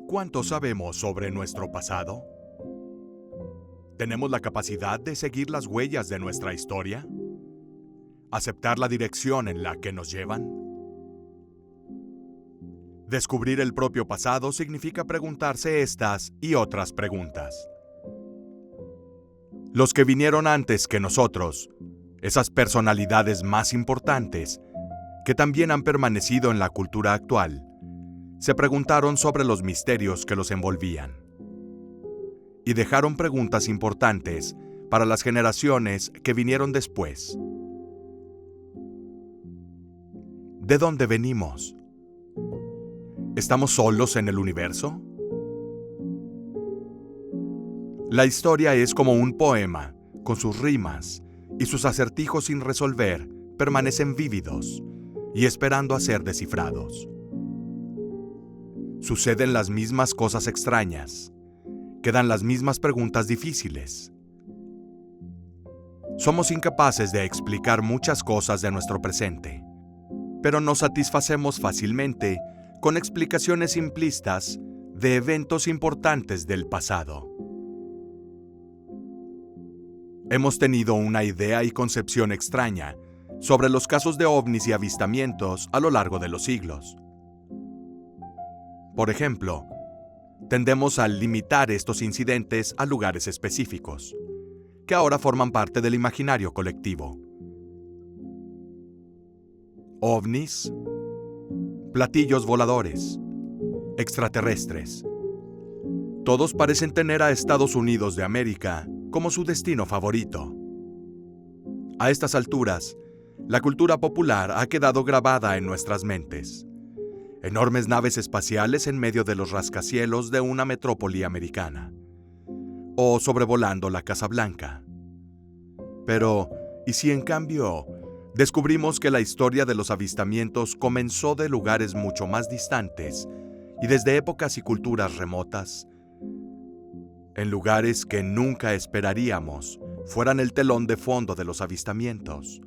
¿Cuánto sabemos sobre nuestro pasado? ¿Tenemos la capacidad de seguir las huellas de nuestra historia? ¿Aceptar la dirección en la que nos llevan? Descubrir el propio pasado significa preguntarse estas y otras preguntas. Los que vinieron antes que nosotros, esas personalidades más importantes, que también han permanecido en la cultura actual, se preguntaron sobre los misterios que los envolvían. Y dejaron preguntas importantes para las generaciones que vinieron después. ¿De dónde venimos? ¿Estamos solos en el universo? La historia es como un poema, con sus rimas y sus acertijos sin resolver permanecen vívidos y esperando a ser descifrados. Suceden las mismas cosas extrañas, quedan las mismas preguntas difíciles. Somos incapaces de explicar muchas cosas de nuestro presente, pero nos satisfacemos fácilmente con explicaciones simplistas de eventos importantes del pasado. Hemos tenido una idea y concepción extraña sobre los casos de ovnis y avistamientos a lo largo de los siglos. Por ejemplo, tendemos a limitar estos incidentes a lugares específicos, que ahora forman parte del imaginario colectivo. Ovnis, platillos voladores, extraterrestres. Todos parecen tener a Estados Unidos de América como su destino favorito. A estas alturas, la cultura popular ha quedado grabada en nuestras mentes. Enormes naves espaciales en medio de los rascacielos de una metrópoli americana, o sobrevolando la Casa Blanca. Pero, ¿y si en cambio descubrimos que la historia de los avistamientos comenzó de lugares mucho más distantes y desde épocas y culturas remotas? En lugares que nunca esperaríamos fueran el telón de fondo de los avistamientos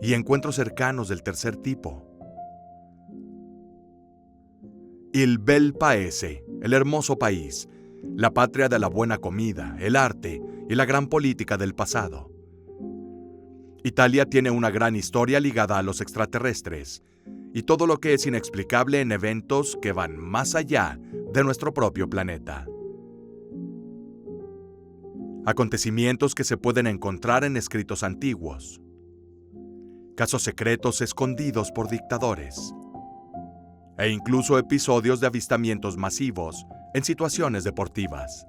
y encuentros cercanos del tercer tipo. Il bel paese, el hermoso país, la patria de la buena comida, el arte y la gran política del pasado. Italia tiene una gran historia ligada a los extraterrestres y todo lo que es inexplicable en eventos que van más allá de nuestro propio planeta. Acontecimientos que se pueden encontrar en escritos antiguos. Casos secretos escondidos por dictadores. E incluso episodios de avistamientos masivos en situaciones deportivas.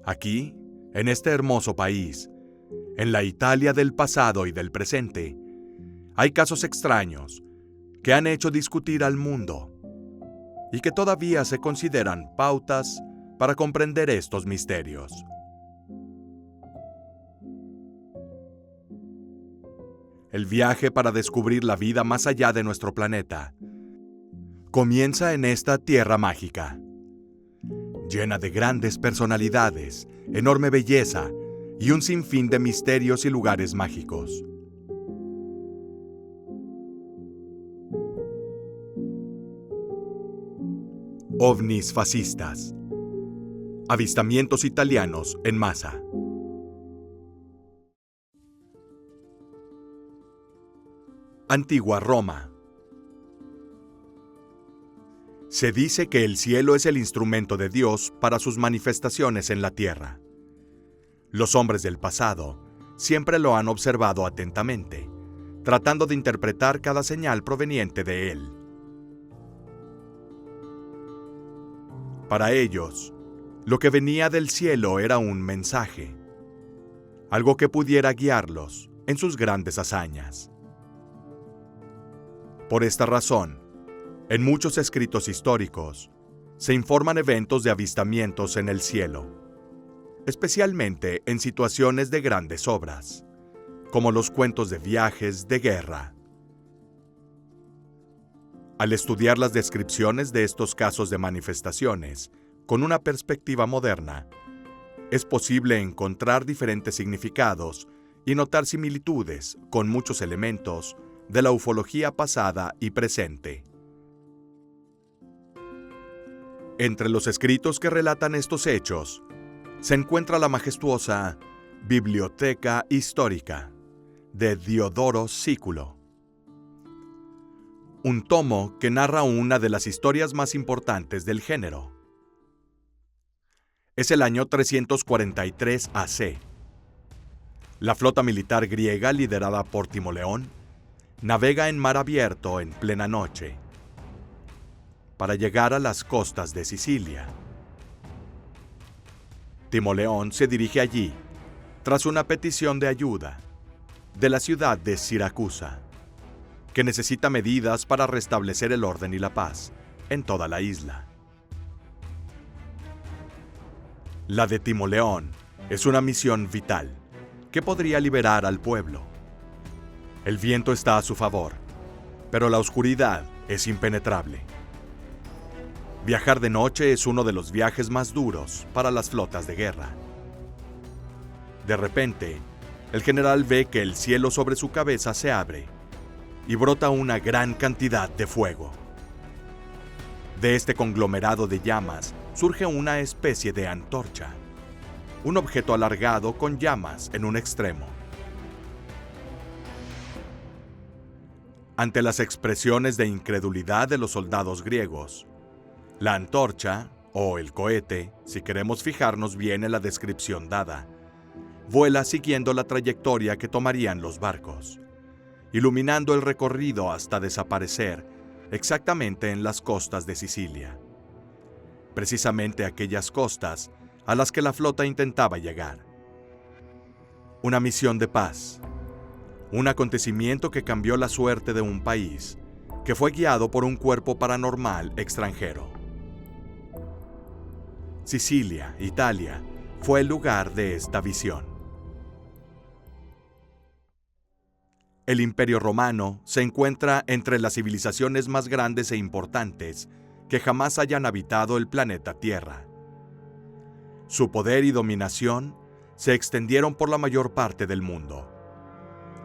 Aquí, en este hermoso país, en la Italia del pasado y del presente, hay casos extraños que han hecho discutir al mundo y que todavía se consideran pautas para comprender estos misterios. El viaje para descubrir la vida más allá de nuestro planeta comienza en esta tierra mágica, llena de grandes personalidades, enorme belleza y un sinfín de misterios y lugares mágicos. Ovnis fascistas. Avistamientos italianos en masa. Antigua Roma. Se dice que el cielo es el instrumento de Dios para sus manifestaciones en la tierra. Los hombres del pasado siempre lo han observado atentamente, tratando de interpretar cada señal proveniente de él. Para ellos, lo que venía del cielo era un mensaje, algo que pudiera guiarlos en sus grandes hazañas. Por esta razón, en muchos escritos históricos, se informan eventos de avistamientos en el cielo, especialmente en situaciones de grandes obras, como los cuentos de viajes de guerra. Al estudiar las descripciones de estos casos de manifestaciones con una perspectiva moderna, es posible encontrar diferentes significados y notar similitudes con muchos elementos de la ufología pasada y presente. Entre los escritos que relatan estos hechos, se encuentra la majestuosa Biblioteca Histórica de Diodoro Sículo, un tomo que narra una de las historias más importantes del género. Es el año 343 AC. La flota militar griega, liderada por Timoleón, navega en mar abierto en plena noche para llegar a las costas de Sicilia. Timoleón se dirige allí tras una petición de ayuda de la ciudad de Siracusa, que necesita medidas para restablecer el orden y la paz en toda la isla. La de Timoleón es una misión vital que podría liberar al pueblo. El viento está a su favor, pero la oscuridad es impenetrable. Viajar de noche es uno de los viajes más duros para las flotas de guerra. De repente, el general ve que el cielo sobre su cabeza se abre y brota una gran cantidad de fuego. De este conglomerado de llamas surge una especie de antorcha, un objeto alargado con llamas en un extremo. Ante las expresiones de incredulidad de los soldados griegos, la antorcha, o el cohete, si queremos fijarnos bien en la descripción dada, vuela siguiendo la trayectoria que tomarían los barcos, iluminando el recorrido hasta desaparecer exactamente en las costas de Sicilia, precisamente aquellas costas a las que la flota intentaba llegar. Una misión de paz, un acontecimiento que cambió la suerte de un país que fue guiado por un cuerpo paranormal extranjero. Sicilia, Italia, fue el lugar de esta visión. El Imperio Romano se encuentra entre las civilizaciones más grandes e importantes que jamás hayan habitado el planeta Tierra. Su poder y dominación se extendieron por la mayor parte del mundo.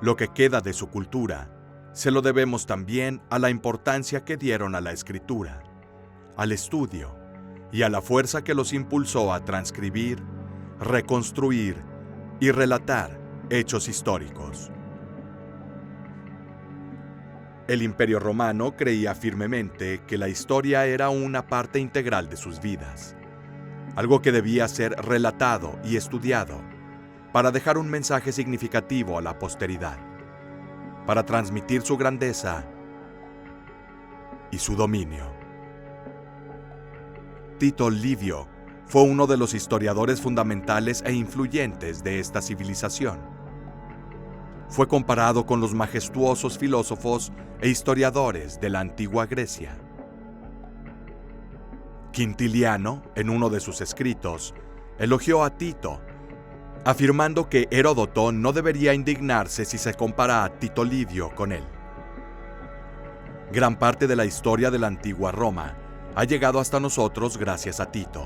Lo que queda de su cultura se lo debemos también a la importancia que dieron a la escritura, al estudio y a la fuerza que los impulsó a transcribir, reconstruir y relatar hechos históricos. El Imperio Romano creía firmemente que la historia era una parte integral de sus vidas, algo que debía ser relatado y estudiado para dejar un mensaje significativo a la posteridad, para transmitir su grandeza y su dominio. Tito Livio fue uno de los historiadores fundamentales e influyentes de esta civilización. Fue comparado con los majestuosos filósofos e historiadores de la antigua Grecia. Quintiliano, en uno de sus escritos, elogió a Tito, afirmando que Heródoto no debería indignarse si se compara a Tito Livio con él. Gran parte de la historia de la antigua Roma ha llegado hasta nosotros gracias a Tito,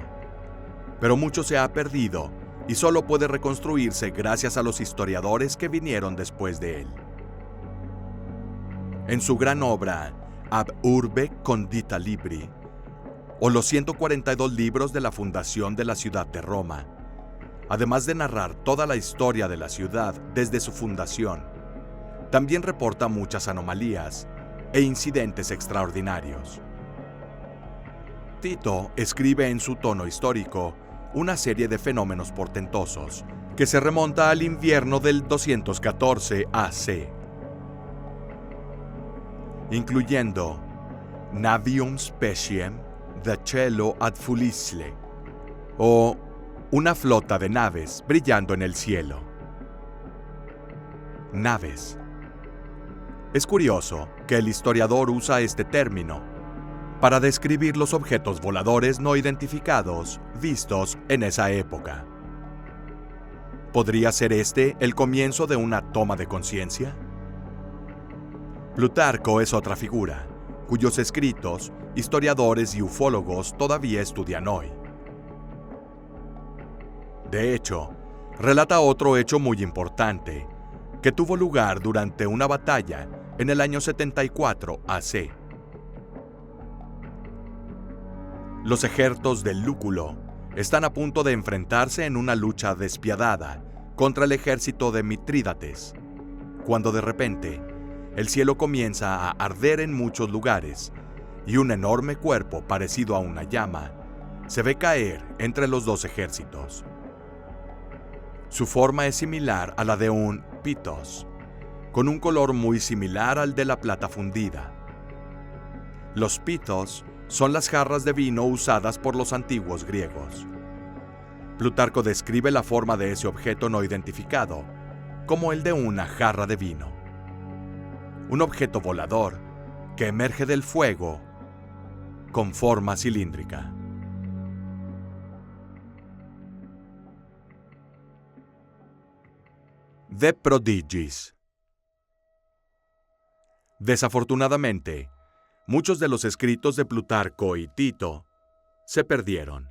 pero mucho se ha perdido y solo puede reconstruirse gracias a los historiadores que vinieron después de él. En su gran obra Ab Urbe Condita Libri, o los 142 libros de la fundación de la ciudad de Roma, además de narrar toda la historia de la ciudad desde su fundación, también reporta muchas anomalías e incidentes extraordinarios. Tito escribe en su tono histórico una serie de fenómenos portentosos que se remonta al invierno del 214 AC, incluyendo Navium Speciem de Cielo ad Fulisle, o una flota de naves brillando en el cielo. Naves. Es curioso que el historiador usa este término para describir los objetos voladores no identificados vistos en esa época. ¿Podría ser este el comienzo de una toma de conciencia? Plutarco es otra figura, cuyos escritos historiadores y ufólogos todavía estudian hoy. De hecho, relata otro hecho muy importante, que tuvo lugar durante una batalla en el año 74 AC. Los ejércitos del Lúculo están a punto de enfrentarse en una lucha despiadada contra el ejército de Mitrídates, cuando de repente el cielo comienza a arder en muchos lugares y un enorme cuerpo parecido a una llama se ve caer entre los dos ejércitos. Su forma es similar a la de un pitos, con un color muy similar al de la plata fundida. Los pitos son las jarras de vino usadas por los antiguos griegos. Plutarco describe la forma de ese objeto no identificado como el de una jarra de vino. Un objeto volador que emerge del fuego con forma cilíndrica. The Prodigies. Desafortunadamente, muchos de los escritos de Plutarco y Tito se perdieron,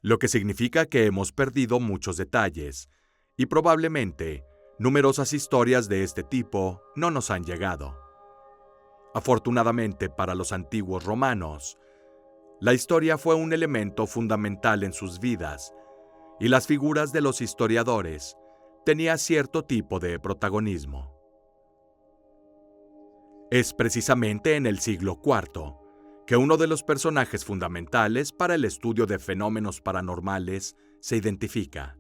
lo que significa que hemos perdido muchos detalles y probablemente numerosas historias de este tipo no nos han llegado. Afortunadamente para los antiguos romanos, la historia fue un elemento fundamental en sus vidas y las figuras de los historiadores tenían cierto tipo de protagonismo. Es precisamente en el siglo IV que uno de los personajes fundamentales para el estudio de fenómenos paranormales se identifica.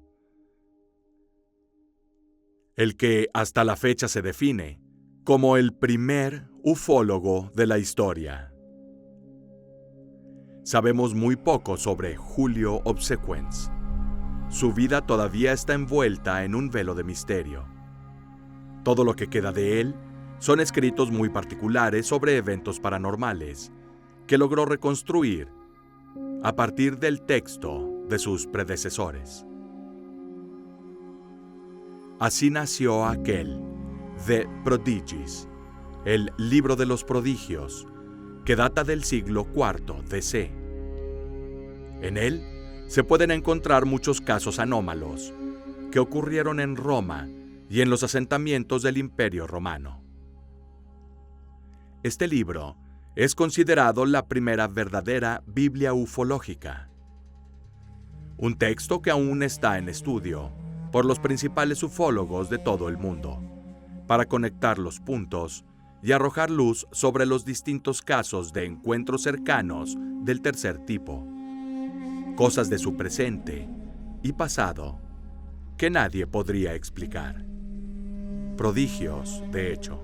El que hasta la fecha se define como el primer ufólogo de la historia. Sabemos muy poco sobre Julio Obsequens. Su vida todavía está envuelta en un velo de misterio. Todo lo que queda de él son escritos muy particulares sobre eventos paranormales que logró reconstruir a partir del texto de sus predecesores. Así nació aquel The Prodigies, el libro de los prodigios, que data del siglo IV DC. En él se pueden encontrar muchos casos anómalos que ocurrieron en Roma y en los asentamientos del Imperio Romano. Este libro es considerado la primera verdadera Biblia ufológica, un texto que aún está en estudio por los principales ufólogos de todo el mundo, para conectar los puntos y arrojar luz sobre los distintos casos de encuentros cercanos del tercer tipo, cosas de su presente y pasado que nadie podría explicar. Prodigios, de hecho.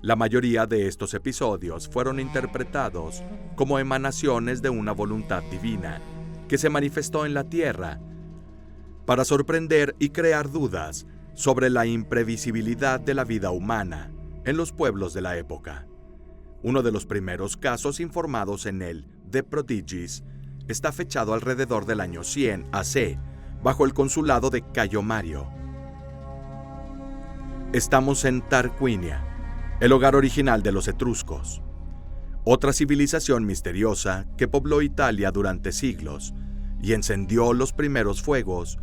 La mayoría de estos episodios fueron interpretados como emanaciones de una voluntad divina que se manifestó en la tierra para sorprender y crear dudas sobre la imprevisibilidad de la vida humana en los pueblos de la época. Uno de los primeros casos informados en el The Prodigies está fechado alrededor del año 100 AC, bajo el consulado de Cayo Mario. Estamos en Tarquinia, el hogar original de los etruscos, otra civilización misteriosa que pobló Italia durante siglos y encendió los primeros fuegos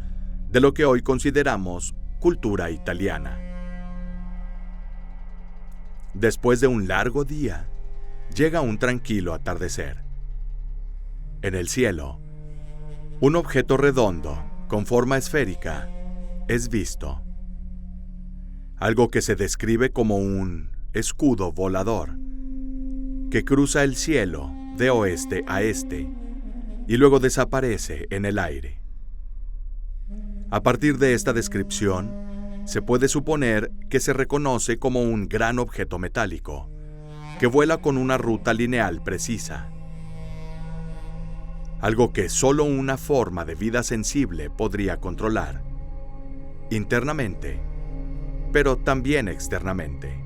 de lo que hoy consideramos cultura italiana. Después de un largo día, llega un tranquilo atardecer. En el cielo, un objeto redondo, con forma esférica, es visto. Algo que se describe como un escudo volador, que cruza el cielo de oeste a este y luego desaparece en el aire. A partir de esta descripción, se puede suponer que se reconoce como un gran objeto metálico, que vuela con una ruta lineal precisa. Algo que solo una forma de vida sensible podría controlar, internamente, pero también externamente.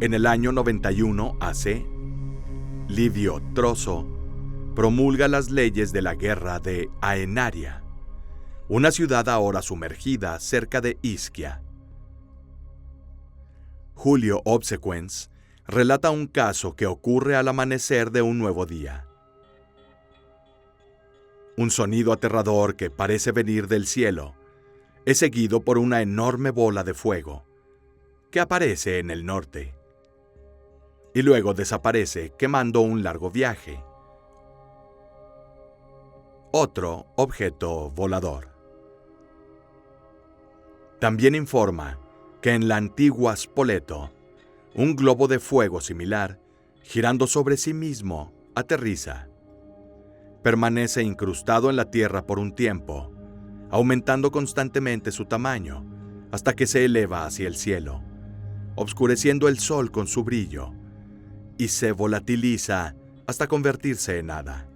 En el año 91 AC, Livio Trozo promulga las leyes de la guerra de Aenaria, una ciudad ahora sumergida cerca de Ischia. Julio Obsequens relata un caso que ocurre al amanecer de un nuevo día. Un sonido aterrador que parece venir del cielo es seguido por una enorme bola de fuego que aparece en el norte. y luego desaparece quemando un largo viaje. Otro objeto volador. También informa que en la antigua Spoleto, un globo de fuego similar, girando sobre sí mismo, aterriza. Permanece incrustado en la tierra por un tiempo, aumentando constantemente su tamaño hasta que se eleva hacia el cielo, obscureciendo el sol con su brillo, y se volatiliza hasta convertirse en nada.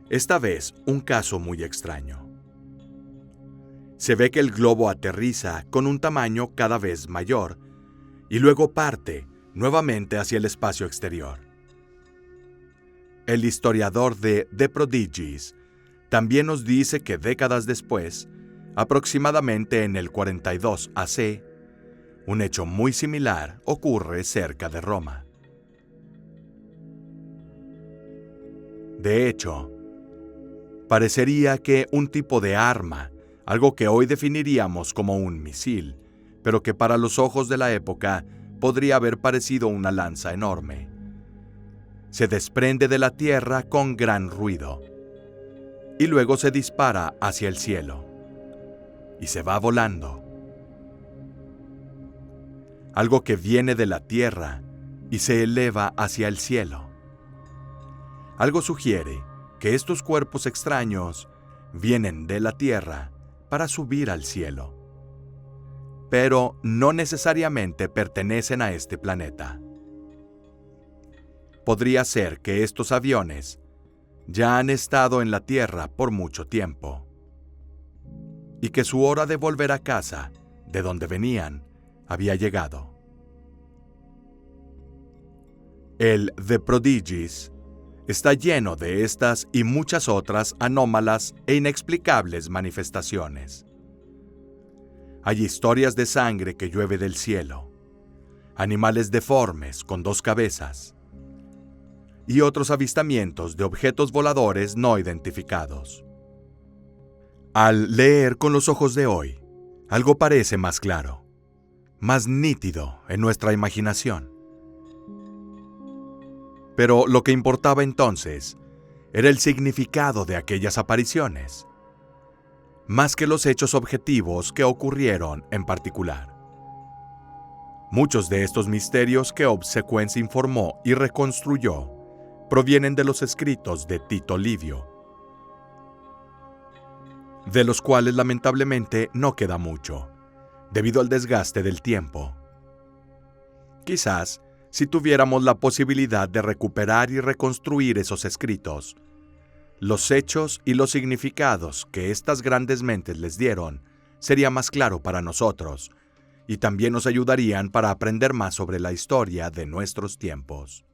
Esta vez, un caso muy extraño. Se ve que el globo aterriza con un tamaño cada vez mayor y luego parte nuevamente hacia el espacio exterior. El historiador de The Prodigies también nos dice que décadas después, aproximadamente en el 42 AC, un hecho muy similar ocurre cerca de Roma. De hecho, parecería que un tipo de arma, algo que hoy definiríamos como un misil, pero que para los ojos de la época podría haber parecido una lanza enorme, se desprende de la tierra con gran ruido y luego se dispara hacia el cielo y se va volando. Algo que viene de la tierra y se eleva hacia el cielo. Algo sugiere que estos cuerpos extraños vienen de la tierra para subir al cielo, pero no necesariamente pertenecen a este planeta. Podría ser que estos aviones ya han estado en la Tierra por mucho tiempo y que su hora de volver a casa, de donde venían, había llegado. El The Prodigies está lleno de estas y muchas otras anómalas e inexplicables manifestaciones. Hay historias de sangre que llueve del cielo, animales deformes con 2 cabezas, y otros avistamientos de objetos voladores no identificados. Al leer con los ojos de hoy, algo parece más claro, más nítido en nuestra imaginación. Pero lo que importaba entonces era el significado de aquellas apariciones, más que los hechos objetivos que ocurrieron en particular. Muchos de estos misterios que Obsequens informó y reconstruyó provienen de los escritos de Tito Livio, de los cuales lamentablemente no queda mucho, debido al desgaste del tiempo. Quizás, si tuviéramos la posibilidad de recuperar y reconstruir esos escritos, los hechos y los significados que estas grandes mentes les dieron sería más claro para nosotros, y también nos ayudarían para aprender más sobre la historia de nuestros tiempos.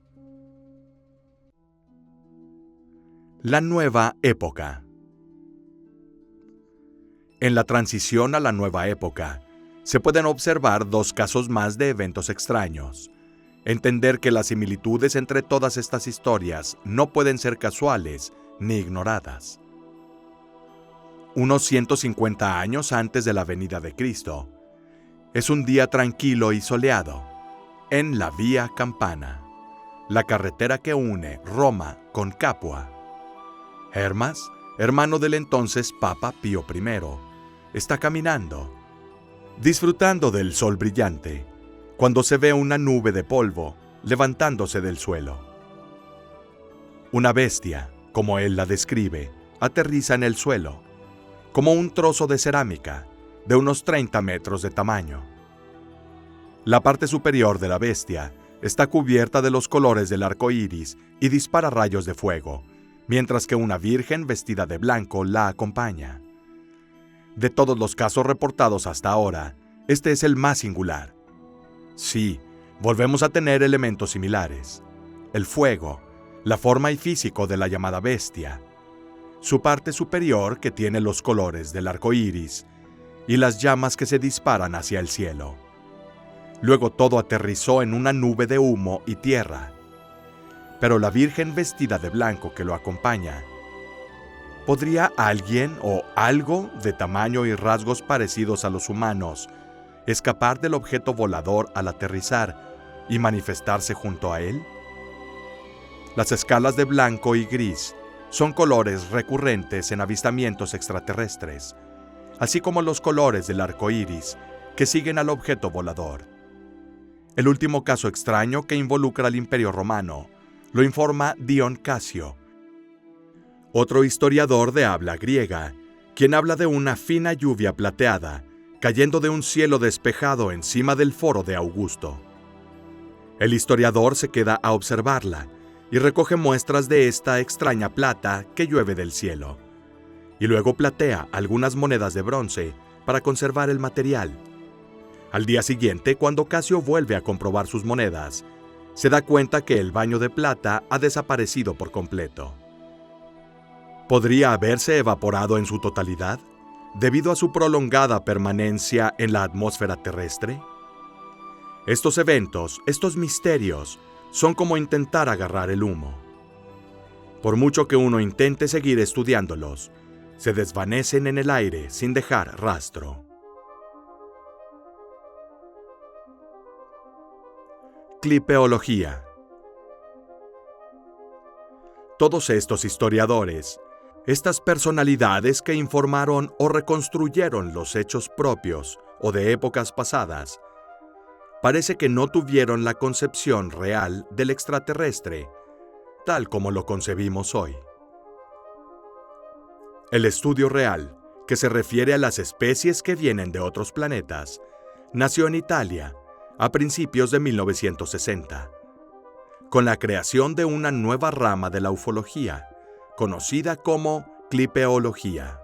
La nueva época. En la transición a la nueva época, se pueden observar 2 casos más de eventos extraños. Entender que las similitudes entre todas estas historias no pueden ser casuales ni ignoradas. Unos 150 años antes de la venida de Cristo, es un día tranquilo y soleado en la Vía Campana, la carretera que une Roma con Capua. Hermas, hermano del entonces Papa Pío I, está caminando, disfrutando del sol brillante, cuando se ve una nube de polvo levantándose del suelo. Una bestia, como él la describe, aterriza en el suelo, como un trozo de cerámica de unos 30 metros de tamaño. La parte superior de la bestia está cubierta de los colores del arco iris y dispara rayos de fuego, mientras que una virgen vestida de blanco la acompaña. De todos los casos reportados hasta ahora, este es el más singular. Sí, volvemos a tener elementos similares: el fuego, la forma y físico de la llamada bestia, su parte superior que tiene los colores del arco iris y las llamas que se disparan hacia el cielo. Luego todo aterrizó en una nube de humo y tierra. Pero la Virgen vestida de blanco que lo acompaña, ¿podría alguien o algo de tamaño y rasgos parecidos a los humanos escapar del objeto volador al aterrizar y manifestarse junto a él? Las escalas de blanco y gris son colores recurrentes en avistamientos extraterrestres, así como los colores del arco iris que siguen al objeto volador. El último caso extraño que involucra al Imperio Romano lo informa Dion Casio, otro historiador de habla griega, quien habla de una fina lluvia plateada cayendo de un cielo despejado encima del foro de Augusto. El historiador se queda a observarla y recoge muestras de esta extraña plata que llueve del cielo, y luego platea algunas monedas de bronce para conservar el material. Al día siguiente, cuando Casio vuelve a comprobar sus monedas, se da cuenta que el baño de plata ha desaparecido por completo. ¿Podría haberse evaporado en su totalidad debido a su prolongada permanencia en la atmósfera terrestre? Estos eventos, estos misterios, son como intentar agarrar el humo. Por mucho que uno intente seguir estudiándolos, se desvanecen en el aire sin dejar rastro. Clipeología. Todos estos historiadores, estas personalidades que informaron o reconstruyeron los hechos propios o de épocas pasadas, parece que no tuvieron la concepción real del extraterrestre, tal como lo concebimos hoy. El estudio real, que se refiere a las especies que vienen de otros planetas, nació en Italia a principios de 1960, con la creación de una nueva rama de la ufología, conocida como clipeología.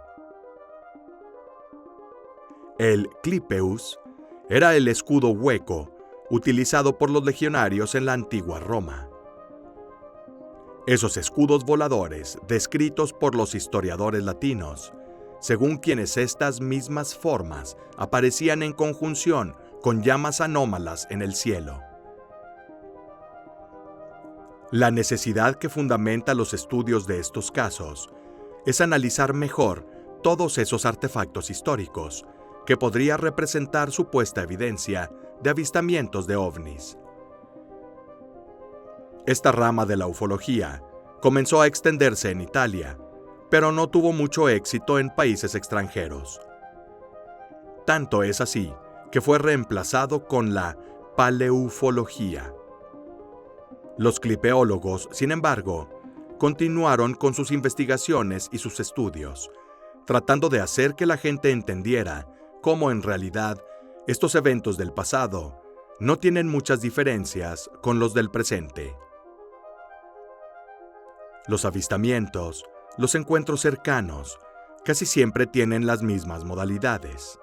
El clipeus era el escudo hueco utilizado por los legionarios en la antigua Roma. Esos escudos voladores, descritos por los historiadores latinos, según quienes estas mismas formas aparecían en conjunción con llamas anómalas en el cielo. La necesidad que fundamenta los estudios de estos casos es analizar mejor todos esos artefactos históricos que podría representar supuesta evidencia de avistamientos de ovnis. Esta rama de la ufología comenzó a extenderse en Italia, pero no tuvo mucho éxito en países extranjeros. Tanto es así que fue reemplazado con la paleufología. Los clipeólogos, sin embargo, continuaron con sus investigaciones y sus estudios, tratando de hacer que la gente entendiera cómo en realidad estos eventos del pasado no tienen muchas diferencias con los del presente. Los avistamientos, los encuentros cercanos, casi siempre tienen las mismas modalidades,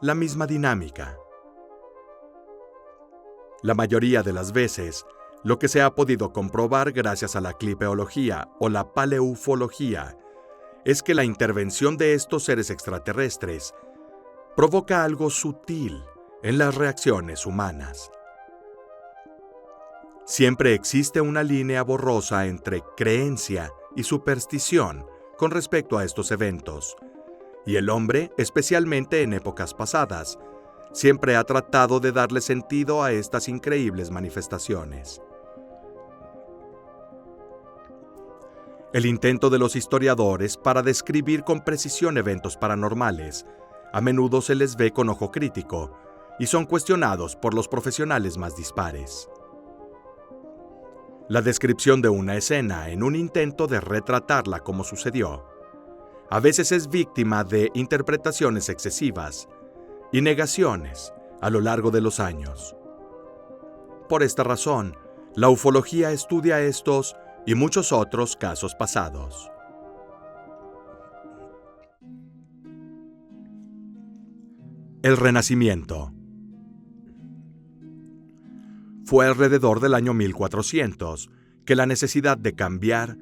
la misma dinámica. La mayoría de las veces, lo que se ha podido comprobar gracias a la clipeología o la paleufología es que la intervención de estos seres extraterrestres provoca algo sutil en las reacciones humanas. Siempre existe una línea borrosa entre creencia y superstición con respecto a estos eventos, y el hombre, especialmente en épocas pasadas, siempre ha tratado de darle sentido a estas increíbles manifestaciones. El intento de los historiadores para describir con precisión eventos paranormales a menudo se les ve con ojo crítico y son cuestionados por los profesionales más dispares. La descripción de una escena en un intento de retratarla como sucedió a veces es víctima de interpretaciones excesivas y negaciones a lo largo de los años. Por esta razón, la ufología estudia estos y muchos otros casos pasados. El Renacimiento. Fue alrededor del año 1400 que la necesidad de cambiar,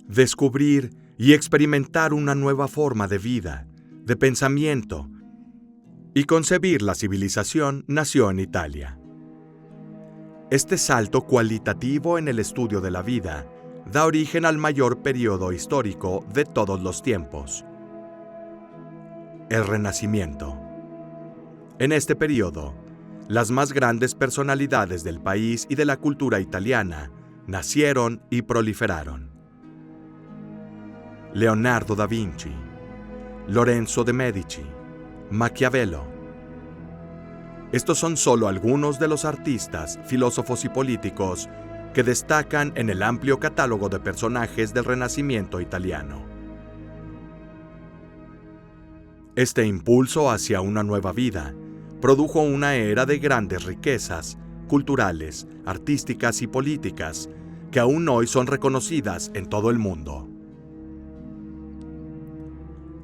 descubrir y experimentar una nueva forma de vida, de pensamiento y concebir la civilización nació en Italia. Este salto cualitativo en el estudio de la vida da origen al mayor periodo histórico de todos los tiempos, el Renacimiento. En este periodo, Las más grandes personalidades del país y de la cultura italiana nacieron y proliferaron. Leonardo da Vinci, Lorenzo de Medici, Maquiavelo. Estos son solo algunos de los artistas, filósofos y políticos que destacan en el amplio catálogo de personajes del Renacimiento italiano. Este impulso hacia una nueva vida produjo una era de grandes riquezas culturales, artísticas y políticas que aún hoy son reconocidas en todo el mundo.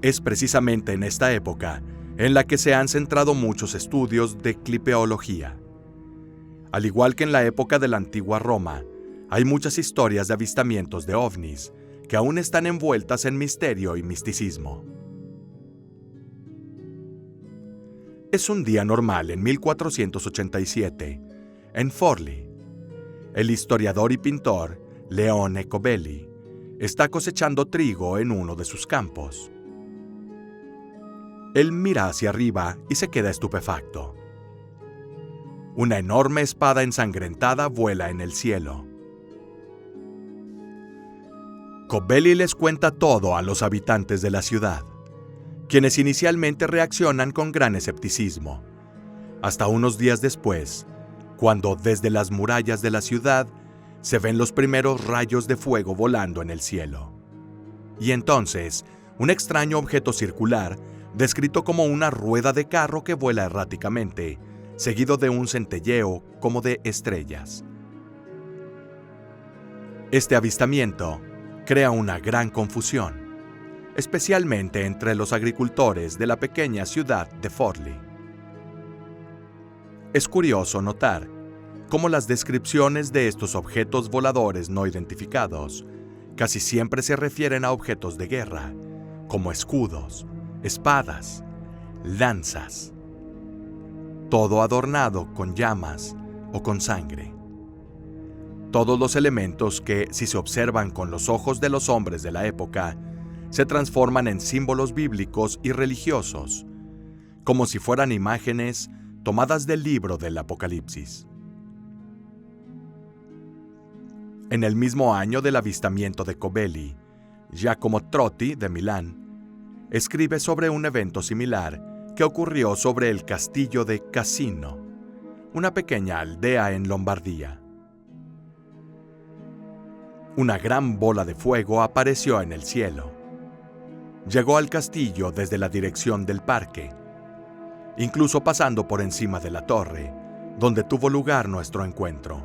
Es precisamente en esta época en la que se han centrado muchos estudios de clipeología. Al igual que en la época de la antigua Roma, hay muchas historias de avistamientos de ovnis que aún están envueltas en misterio y misticismo. Es un día normal en 1487, en Forlì. El historiador y pintor Leone Cobelli está cosechando trigo en uno de sus campos. Él mira hacia arriba y se queda estupefacto. Una enorme espada ensangrentada vuela en el cielo. Cobelli les cuenta todo a los habitantes de la ciudad, quienes inicialmente reaccionan con gran escepticismo, hasta unos días después, cuando desde las murallas de la ciudad se ven los primeros rayos de fuego volando en el cielo. Y entonces, un extraño objeto circular, descrito como una rueda de carro que vuela erráticamente, seguido de un centelleo como de estrellas. Este avistamiento crea una gran confusión, especialmente entre los agricultores de la pequeña ciudad de Forlì. Es curioso notar cómo las descripciones de estos objetos voladores no identificados casi siempre se refieren a objetos de guerra, como escudos, espadas, lanzas, todo adornado con llamas o con sangre. Todos los elementos que, si se observan con los ojos de los hombres de la época, se transforman en símbolos bíblicos y religiosos, como si fueran imágenes tomadas del libro del Apocalipsis. En el mismo año del avistamiento de Cobelli, Giacomo Trotti, de Milán, escribe sobre un evento similar que ocurrió sobre el castillo de Cassino, una pequeña aldea en Lombardía. Una gran bola de fuego apareció en el cielo. Llegó al castillo desde la dirección del parque, incluso pasando por encima de la torre, donde tuvo lugar nuestro encuentro.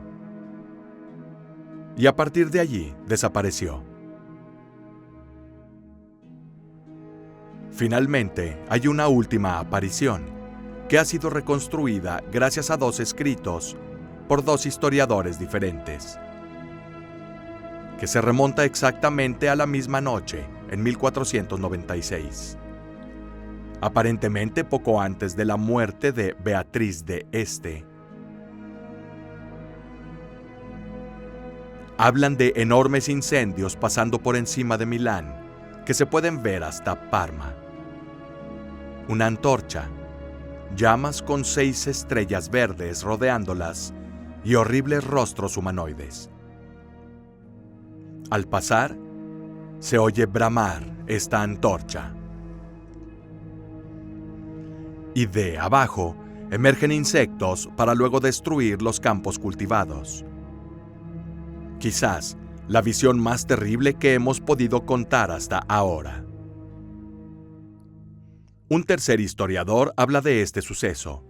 Y a partir de allí desapareció. Finalmente, hay una última aparición, que ha sido reconstruida gracias a dos escritos por dos historiadores diferentes, que se remonta exactamente a la misma noche, en 1496. Aparentemente poco antes de la muerte de Beatriz de Este. Hablan de enormes incendios pasando por encima de Milán, que se pueden ver hasta Parma. Una antorcha, llamas con 6 estrellas verdes rodeándolas y horribles rostros humanoides. Al pasar, se oye bramar esta antorcha. Y de abajo emergen insectos para luego destruir los campos cultivados. Quizás la visión más terrible que hemos podido contar hasta ahora. Un tercer historiador habla de este suceso,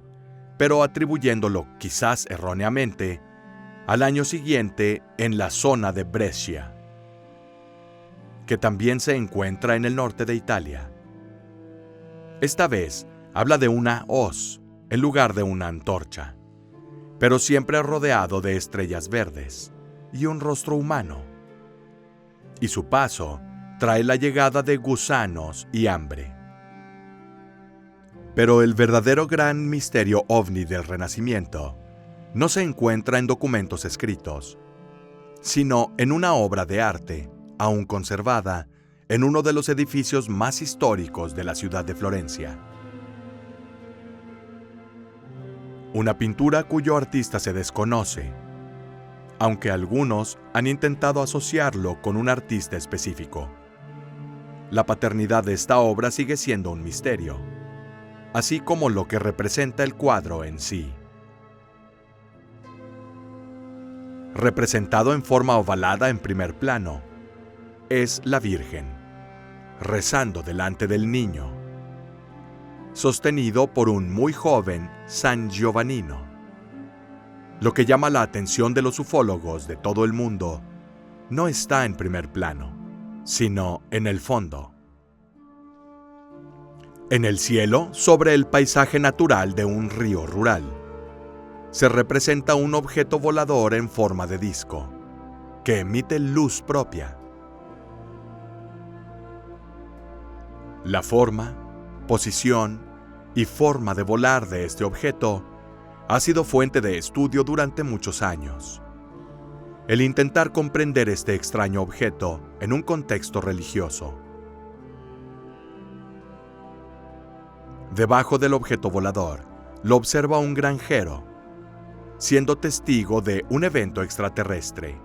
pero atribuyéndolo, quizás erróneamente, al año siguiente en la zona de Brescia, que también se encuentra en el norte de Italia. Esta vez habla de una hoz en lugar de una antorcha, pero siempre rodeado de estrellas verdes y un rostro humano. Y su paso trae la llegada de gusanos y hambre. Pero el verdadero gran misterio ovni del Renacimiento no se encuentra en documentos escritos, sino en una obra de arte, aún conservada, en uno de los edificios más históricos de la ciudad de Florencia. una pintura cuyo artista se desconoce, aunque algunos han intentado asociarlo con un artista específico. La paternidad de esta obra sigue siendo un misterio, así como lo que representa el cuadro en sí. Representado en forma ovalada en primer plano, es la Virgen, rezando delante del niño, sostenido por un muy joven San Giovannino. Lo que llama la atención de los ufólogos de todo el mundo no está en primer plano, sino en el fondo. En el cielo, sobre el paisaje natural de un río rural, se representa un objeto volador en forma de disco, que emite luz propia. La forma, posición y forma de volar de este objeto ha sido fuente de estudio durante muchos años. El intentar comprender este extraño objeto en un contexto religioso. Debajo del objeto volador, lo observa un granjero, siendo testigo de un evento extraterrestre.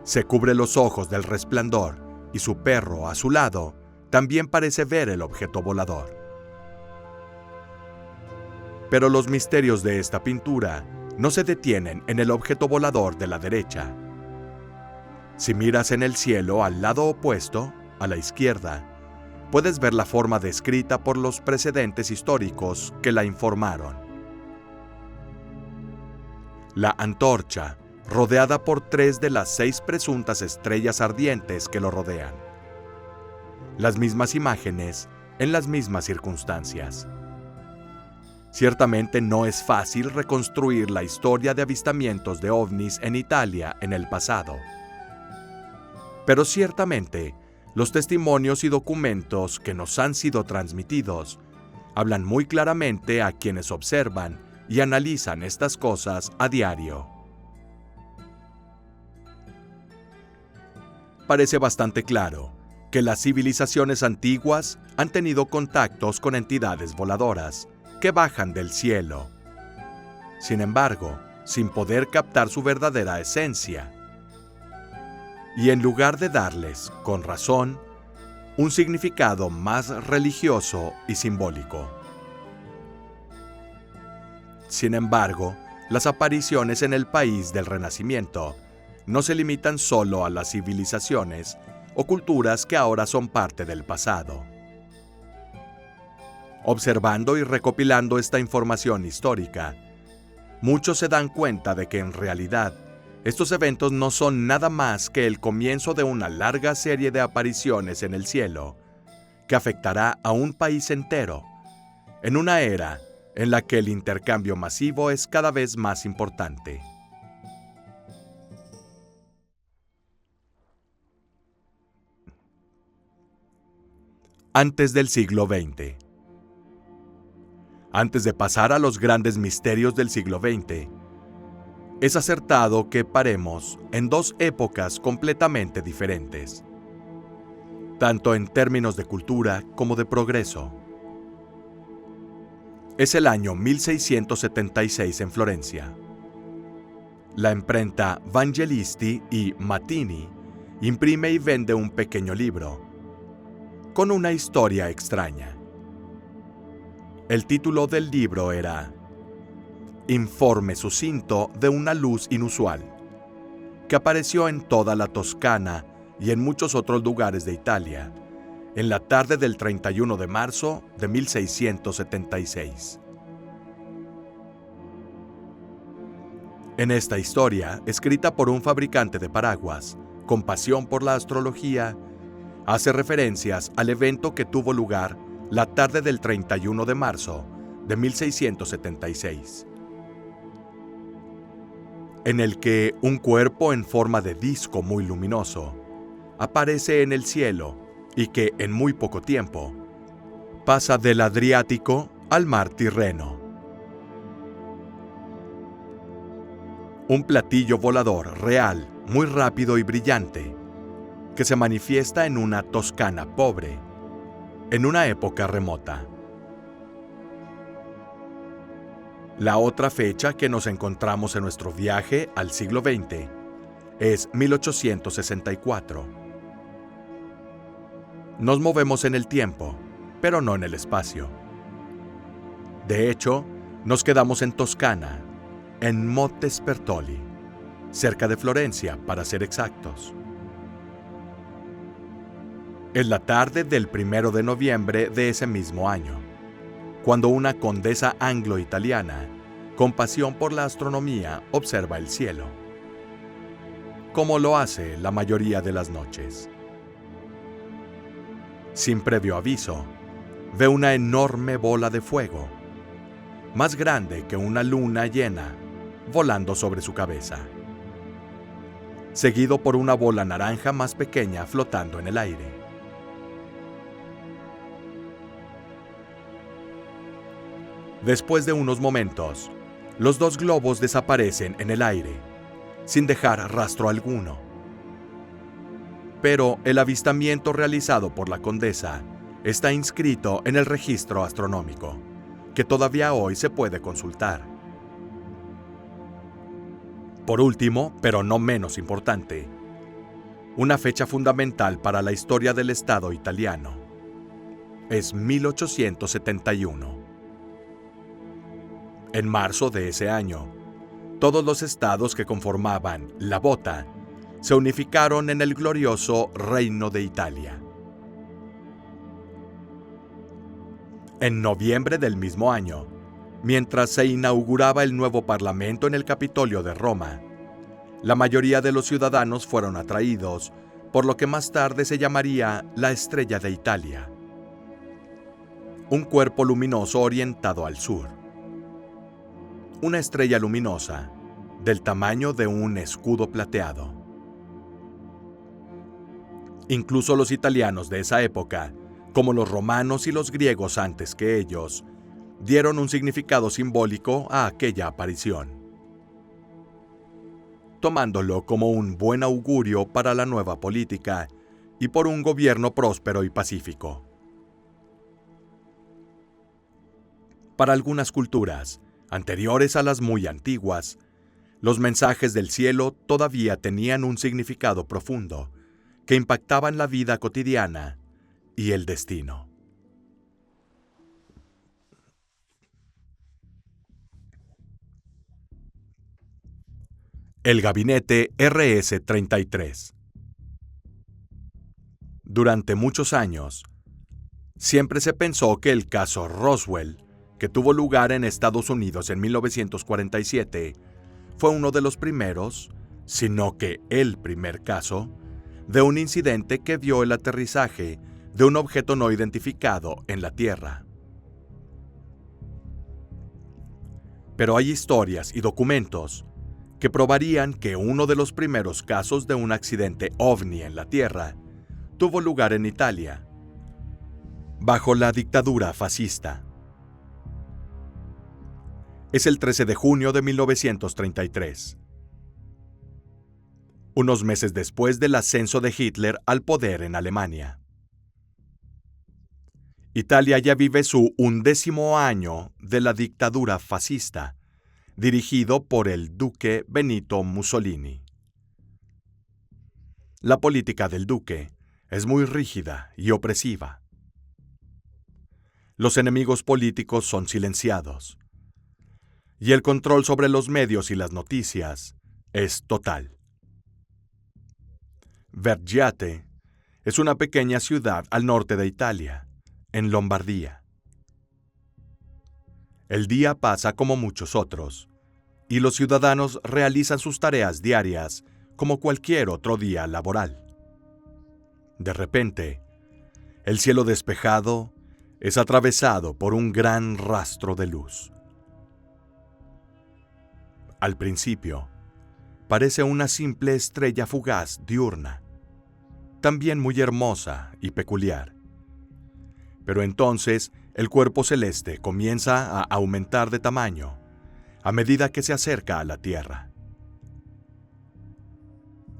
Se cubre los ojos del resplandor y su perro a su lado también parece ver el objeto volador. Pero los misterios de esta pintura no se detienen en el objeto volador de la derecha. Si miras en el cielo al lado opuesto, a la izquierda, puedes ver la forma descrita por los precedentes históricos que la informaron. La antorcha, rodeada por 3 de las 6 presuntas estrellas ardientes que lo rodean. Las mismas imágenes en las mismas circunstancias. Ciertamente no es fácil reconstruir la historia de avistamientos de ovnis en Italia en el pasado. Pero ciertamente, los testimonios y documentos que nos han sido transmitidos hablan muy claramente a quienes observan y analizan estas cosas a diario. Parece bastante claro que las civilizaciones antiguas han tenido contactos con entidades voladoras que bajan del cielo. Sin embargo, sin poder captar su verdadera esencia. Y en lugar de darles, con razón, un significado más religioso y simbólico. Sin embargo, las apariciones en el país del Renacimiento no se limitan solo a las civilizaciones o culturas que ahora son parte del pasado. Observando y recopilando esta información histórica, muchos se dan cuenta de que en realidad estos eventos no son nada más que el comienzo de una larga serie de apariciones en el cielo que afectará a un país entero en una era en la que el intercambio masivo es cada vez más importante. Antes del siglo XX. Antes de pasar a los grandes misterios del siglo XX, es acertado que paremos en 2 épocas completamente diferentes, tanto en términos de cultura como de progreso. Es el año 1676 en Florencia. La imprenta Vangelisti y Mattini imprime y vende un pequeño libro con una historia extraña. El título del libro era Informe sucinto de una luz inusual, que apareció en toda la Toscana y en muchos otros lugares de Italia, en la tarde del 31 de marzo de 1676. En esta historia, escrita por un fabricante de paraguas, con pasión por la astrología, hace referencias al evento que tuvo lugar la tarde del 31 de marzo de 1676, en el que un cuerpo en forma de disco muy luminoso aparece en el cielo y que en muy poco tiempo pasa del Adriático al mar Tirreno. Un platillo volador real, muy rápido y brillante, que se manifiesta en una Toscana pobre, en una época remota. La otra fecha que nos encontramos en nuestro viaje al siglo XX es 1864. Nos movemos en el tiempo, pero no en el espacio. De hecho, nos quedamos en Toscana, en Montespertoli, cerca de Florencia, para ser exactos. En la tarde del 1 de noviembre de ese mismo año, cuando una condesa anglo-italiana, con pasión por la astronomía, observa el cielo, como lo hace la mayoría de las noches. Sin previo aviso, ve una enorme bola de fuego, más grande que una luna llena, volando sobre su cabeza, seguido por una bola naranja más pequeña flotando en el aire. Después de unos momentos, los dos globos desaparecen en el aire, sin dejar rastro alguno. Pero el avistamiento realizado por la condesa está inscrito en el registro astronómico, que todavía hoy se puede consultar. Por último, pero no menos importante, una fecha fundamental para la historia del Estado italiano es 1871. En marzo de ese año, todos los estados que conformaban la bota se unificaron en el glorioso Reino de Italia. En noviembre del mismo año, mientras se inauguraba el nuevo Parlamento en el Capitolio de Roma, la mayoría de los ciudadanos fueron atraídos por lo que más tarde se llamaría la Estrella de Italia, un cuerpo luminoso orientado al sur. Una estrella luminosa del tamaño de un escudo plateado. Incluso los italianos de esa época, como los romanos y los griegos antes que ellos, dieron un significado simbólico a aquella aparición, tomándolo como un buen augurio para la nueva política y por un gobierno próspero y pacífico. Para algunas culturas, anteriores a las muy antiguas, los mensajes del cielo todavía tenían un significado profundo que impactaban la vida cotidiana y el destino. El gabinete RS-33. Durante muchos años, siempre se pensó que el caso Roswell, que tuvo lugar en Estados Unidos en 1947, fue uno de los primeros, sino que el primer caso, de un incidente que vio el aterrizaje de un objeto no identificado en la Tierra. Pero hay historias y documentos que probarían que uno de los primeros casos de un accidente ovni en la Tierra tuvo lugar en Italia, bajo la dictadura fascista. Es el 13 de junio de 1933. Unos meses después del ascenso de Hitler al poder en Alemania. Italia ya vive su 11º año de la dictadura fascista, dirigido por el duque Benito Mussolini. La política del duque es muy rígida y opresiva. Los enemigos políticos son silenciados, y el control sobre los medios y las noticias es total. Vergiate es una pequeña ciudad al norte de Italia, en Lombardía. El día pasa como muchos otros, y los ciudadanos realizan sus tareas diarias como cualquier otro día laboral. De repente, el cielo despejado es atravesado por un gran rastro de luz. Al principio, parece una simple estrella fugaz diurna, también muy hermosa y peculiar. Pero entonces el cuerpo celeste comienza a aumentar de tamaño a medida que se acerca a la Tierra.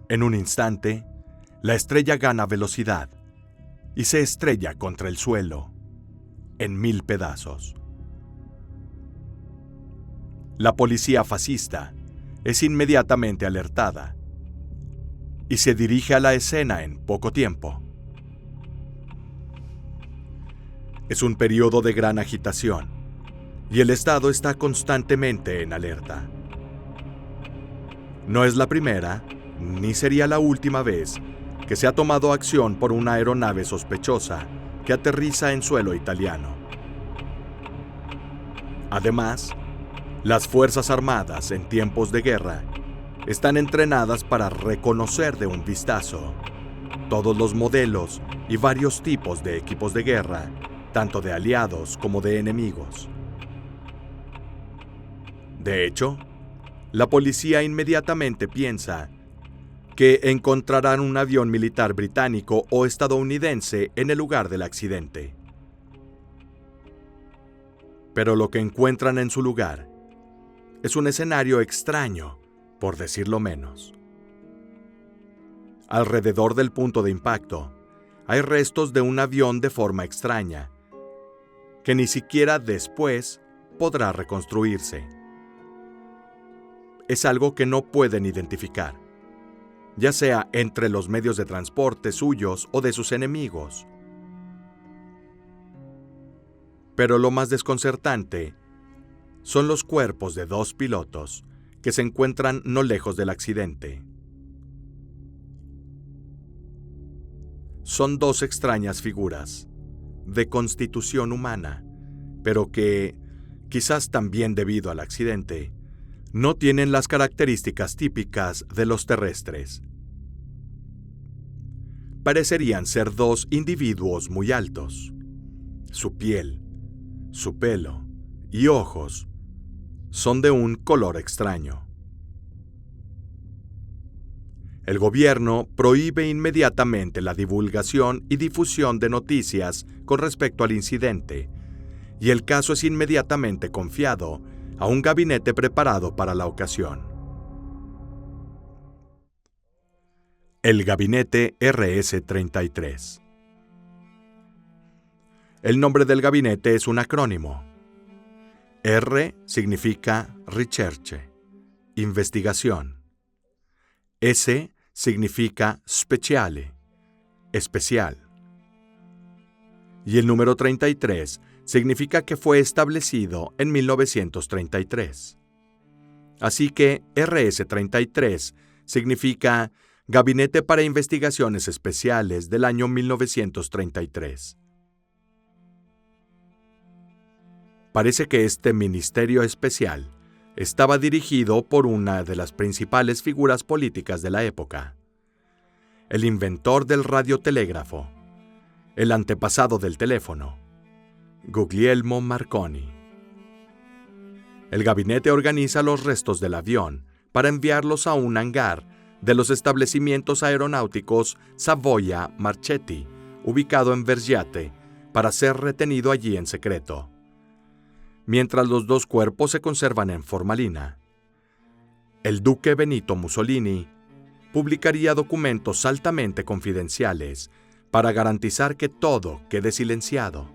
En un instante, la estrella gana velocidad y se estrella contra el suelo en 1000 pedazos. La policía fascista es inmediatamente alertada y se dirige a la escena en poco tiempo. Es un periodo de gran agitación y el Estado está constantemente en alerta. No es la primera, ni sería la última vez que se ha tomado acción por una aeronave sospechosa que aterriza en suelo italiano. Además, las Fuerzas Armadas en tiempos de guerra están entrenadas para reconocer de un vistazo todos los modelos y varios tipos de equipos de guerra, tanto de aliados como de enemigos. De hecho, la policía inmediatamente piensa que encontrarán un avión militar británico o estadounidense en el lugar del accidente. Pero lo que encuentran en su lugar es un escenario extraño, por decirlo menos. Alrededor del punto de impacto hay restos de un avión de forma extraña, que ni siquiera después podrá reconstruirse. Es algo que no pueden identificar, ya sea entre los medios de transporte suyos o de sus enemigos. Pero lo más desconcertante son los cuerpos de 2 pilotos que se encuentran no lejos del accidente. Son 2 extrañas figuras, de constitución humana, pero que, quizás también debido al accidente, no tienen las características típicas de los terrestres. Parecerían ser 2 individuos muy altos. Su piel, su pelo y ojos son de un color extraño. El gobierno prohíbe inmediatamente la divulgación y difusión de noticias con respecto al incidente, y el caso es inmediatamente confiado a un gabinete preparado para la ocasión. El Gabinete RS-33. El nombre del gabinete es un acrónimo. R significa Recherche, investigación. S significa Speciale, especial. Y el número 33 significa que fue establecido en 1933. Así que RS-33 significa Gabinete para Investigaciones Especiales del año 1933. Parece que este ministerio especial estaba dirigido por una de las principales figuras políticas de la época, el inventor del radiotelégrafo, el antepasado del teléfono, Guglielmo Marconi. El gabinete organiza los restos del avión para enviarlos a un hangar de los establecimientos aeronáuticos Savoia Marchetti, ubicado en Vergiate, para ser retenido allí en secreto. Mientras los 2 cuerpos se conservan en formalina, el duque Benito Mussolini publicaría documentos altamente confidenciales para garantizar que todo quede silenciado.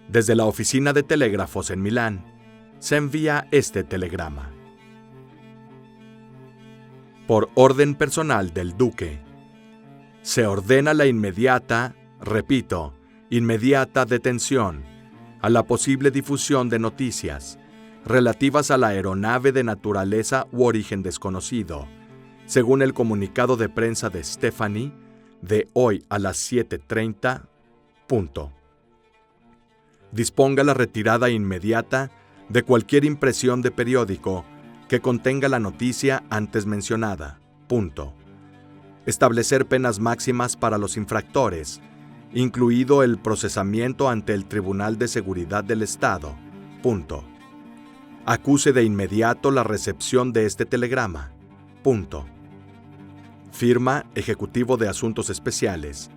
Desde la oficina de telégrafos en Milán, se envía este telegrama. Por orden personal del duque, se ordena la inmediata, repito, inmediata detención a la posible difusión de noticias relativas a la aeronave de naturaleza u origen desconocido, según el comunicado de prensa de Stefani de hoy a las 7:30. Disponga la retirada inmediata de cualquier impresión de periódico que contenga la noticia antes mencionada. Establecer penas máximas para los infractores, incluido el procesamiento ante el Tribunal de Seguridad del Estado. Acuse de inmediato la recepción de este telegrama. Firma Ejecutivo de Asuntos Especiales.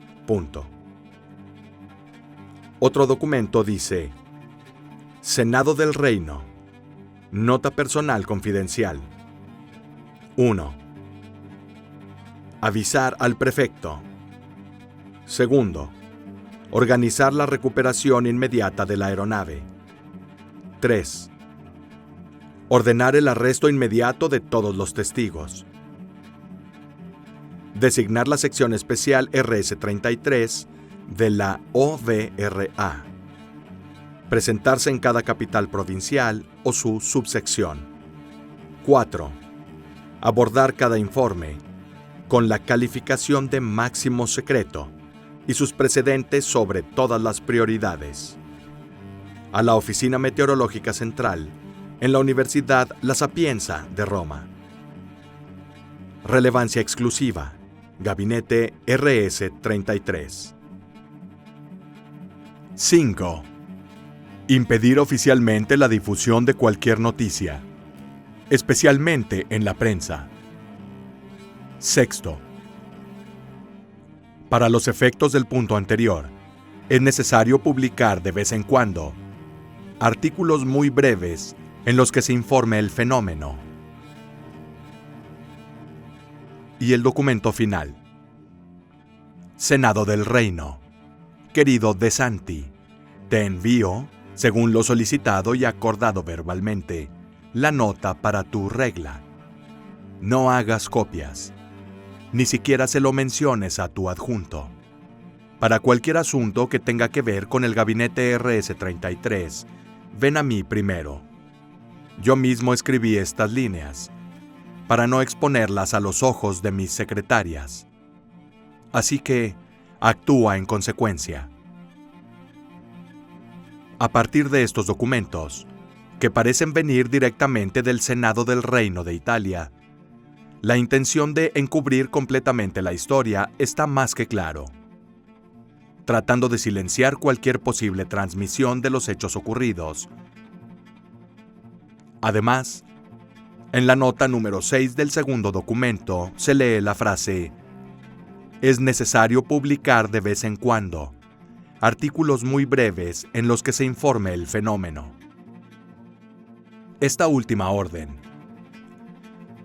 Otro documento dice: Senado del Reino. Nota personal confidencial. 1. Avisar al prefecto. Segundo, organizar la recuperación inmediata de la aeronave. 3. Ordenar el arresto inmediato de todos los testigos. Designar la sección especial RS-33 de la ODRA. Presentarse en cada capital provincial o su subsección. 4. Abordar cada informe con la calificación de máximo secreto y sus precedentes sobre todas las prioridades. A la Oficina Meteorológica Central, en la Universidad La Sapienza de Roma. Relevancia exclusiva. Gabinete RS-33. 5. Impedir oficialmente la difusión de cualquier noticia, especialmente en la prensa. 6. Para los efectos del punto anterior, es necesario publicar de vez en cuando artículos muy breves en los que se informe el fenómeno. Y el documento final. Senado del Reino. Querido De Santi, te envío, según lo solicitado y acordado verbalmente, la nota para tu regla. No hagas copias. Ni siquiera se lo menciones a tu adjunto. Para cualquier asunto que tenga que ver con el gabinete RS-33, ven a mí primero. Yo mismo escribí estas líneas, para no exponerlas a los ojos de mis secretarias. Así que, actúa en consecuencia. A partir de estos documentos, que parecen venir directamente del Senado del Reino de Italia, la intención de encubrir completamente la historia está más que claro, tratando de silenciar cualquier posible transmisión de los hechos ocurridos. Además, en la nota número 6 del segundo documento se lee la frase: es necesario publicar de vez en cuando artículos muy breves en los que se informe el fenómeno. Esta última orden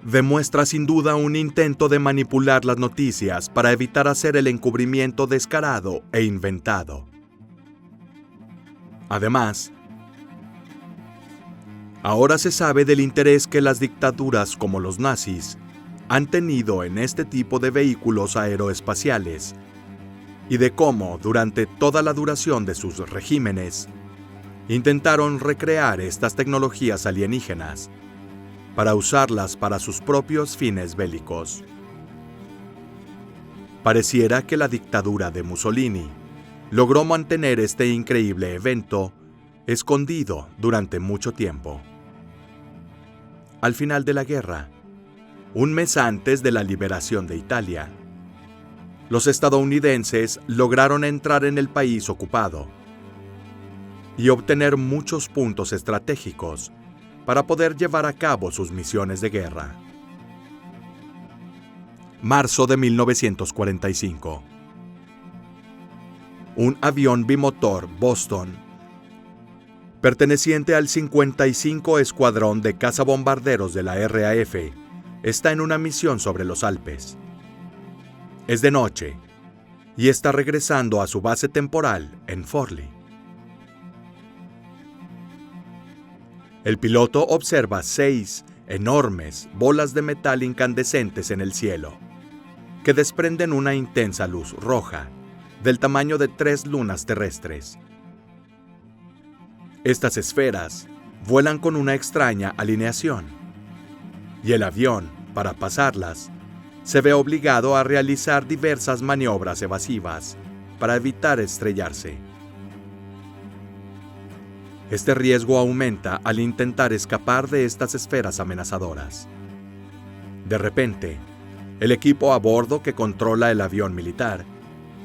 demuestra sin duda un intento de manipular las noticias para evitar hacer el encubrimiento descarado e inventado. Además, ahora se sabe del interés que las dictaduras como los nazis han tenido en este tipo de vehículos aeroespaciales y de cómo, durante toda la duración de sus regímenes, intentaron recrear estas tecnologías alienígenas para usarlas para sus propios fines bélicos. Pareciera que la dictadura de Mussolini logró mantener este increíble evento escondido durante mucho tiempo. Al final de la guerra, un mes antes de la liberación de Italia, los estadounidenses lograron entrar en el país ocupado y obtener muchos puntos estratégicos para poder llevar a cabo sus misiones de guerra. Marzo de 1945. Un avión bimotor Boston, perteneciente al 55 Escuadrón de Cazabombarderos de la RAF, está en una misión sobre los Alpes. Es de noche y está regresando a su base temporal en Forlì. El piloto observa 6 enormes bolas de metal incandescentes en el cielo, que desprenden una intensa luz roja, del tamaño de 3 lunas terrestres. Estas esferas vuelan con una extraña alineación, y el avión, para pasarlas, se ve obligado a realizar diversas maniobras evasivas para evitar estrellarse. Este riesgo aumenta al intentar escapar de estas esferas amenazadoras. De repente, el equipo a bordo que controla el avión militar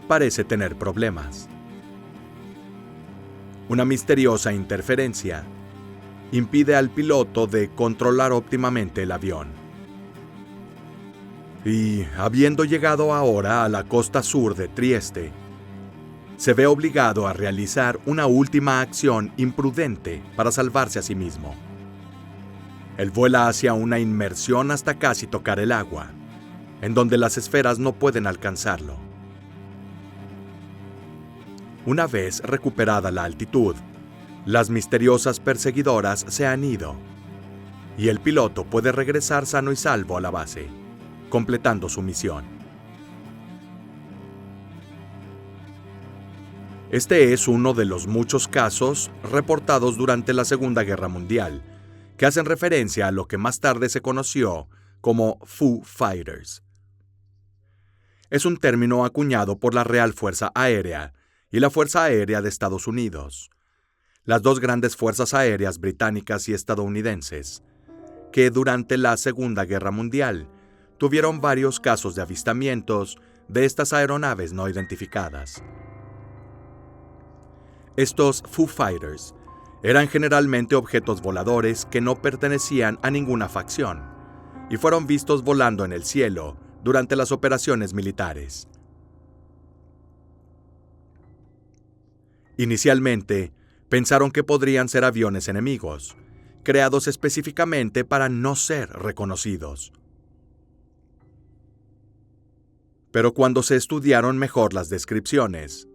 parece tener problemas. Una misteriosa interferencia impide al piloto de controlar óptimamente el avión. Y, habiendo llegado ahora a la costa sur de Trieste, se ve obligado a realizar una última acción imprudente para salvarse a sí mismo. Él vuela hacia una inmersión hasta casi tocar el agua, en donde las esferas no pueden alcanzarlo. Una vez recuperada la altitud, Las misteriosas perseguidoras se han ido y el piloto puede regresar sano y salvo a la base, completando su misión. Este es uno de los muchos casos reportados durante la Segunda Guerra Mundial que hacen referencia a lo que más tarde se conoció como Foo Fighters. Es un término acuñado por la Real Fuerza Aérea y la Fuerza Aérea de Estados Unidos, las dos grandes fuerzas aéreas británicas y estadounidenses, que durante la Segunda Guerra Mundial tuvieron varios casos de avistamientos de estas aeronaves no identificadas. Estos Foo Fighters eran generalmente objetos voladores que no pertenecían a ninguna facción y fueron vistos volando en el cielo durante las operaciones militares. Inicialmente, pensaron que podrían ser aviones enemigos, creados específicamente para no ser reconocidos. Pero cuando se estudiaron mejor las descripciones,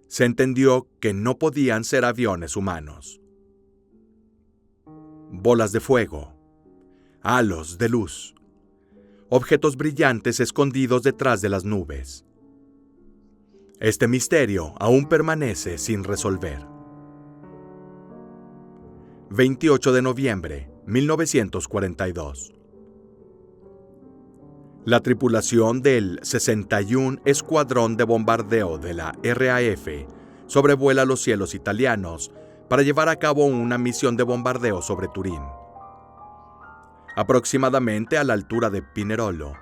se entendió que no podían ser aviones humanos. Bolas de fuego, halos de luz, objetos brillantes escondidos detrás de las nubes. Este misterio aún permanece sin resolver. 28 de noviembre, 1942. La tripulación del 61 Escuadrón de Bombardeo de la RAF sobrevuela los cielos italianos para llevar a cabo una misión de bombardeo sobre Turín. Aproximadamente a la altura de Pinerolo,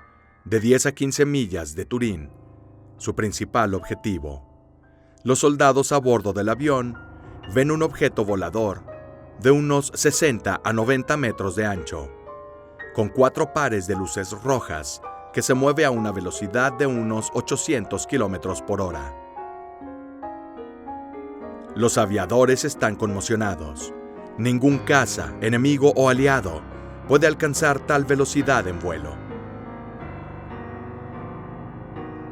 de 10 a 15 millas de Turín, su principal objetivo, los soldados a bordo del avión ven un objeto volador de unos 60 a 90 metros de ancho, con 4 pares de luces rojas que se mueve a una velocidad de unos 800 kilómetros por hora. Los aviadores están conmocionados. Ningún caza, enemigo o aliado puede alcanzar tal velocidad en vuelo.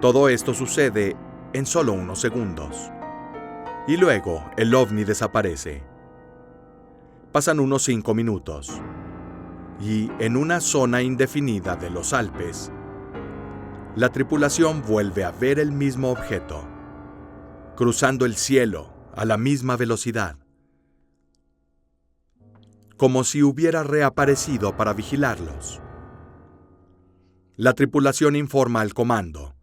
Todo esto sucede en solo unos segundos. Y luego el ovni desaparece. Pasan unos 5 minutos. Y en una zona indefinida de los Alpes, la tripulación vuelve a ver el mismo objeto, cruzando el cielo a la misma velocidad, como si hubiera reaparecido para vigilarlos. La tripulación informa al comando,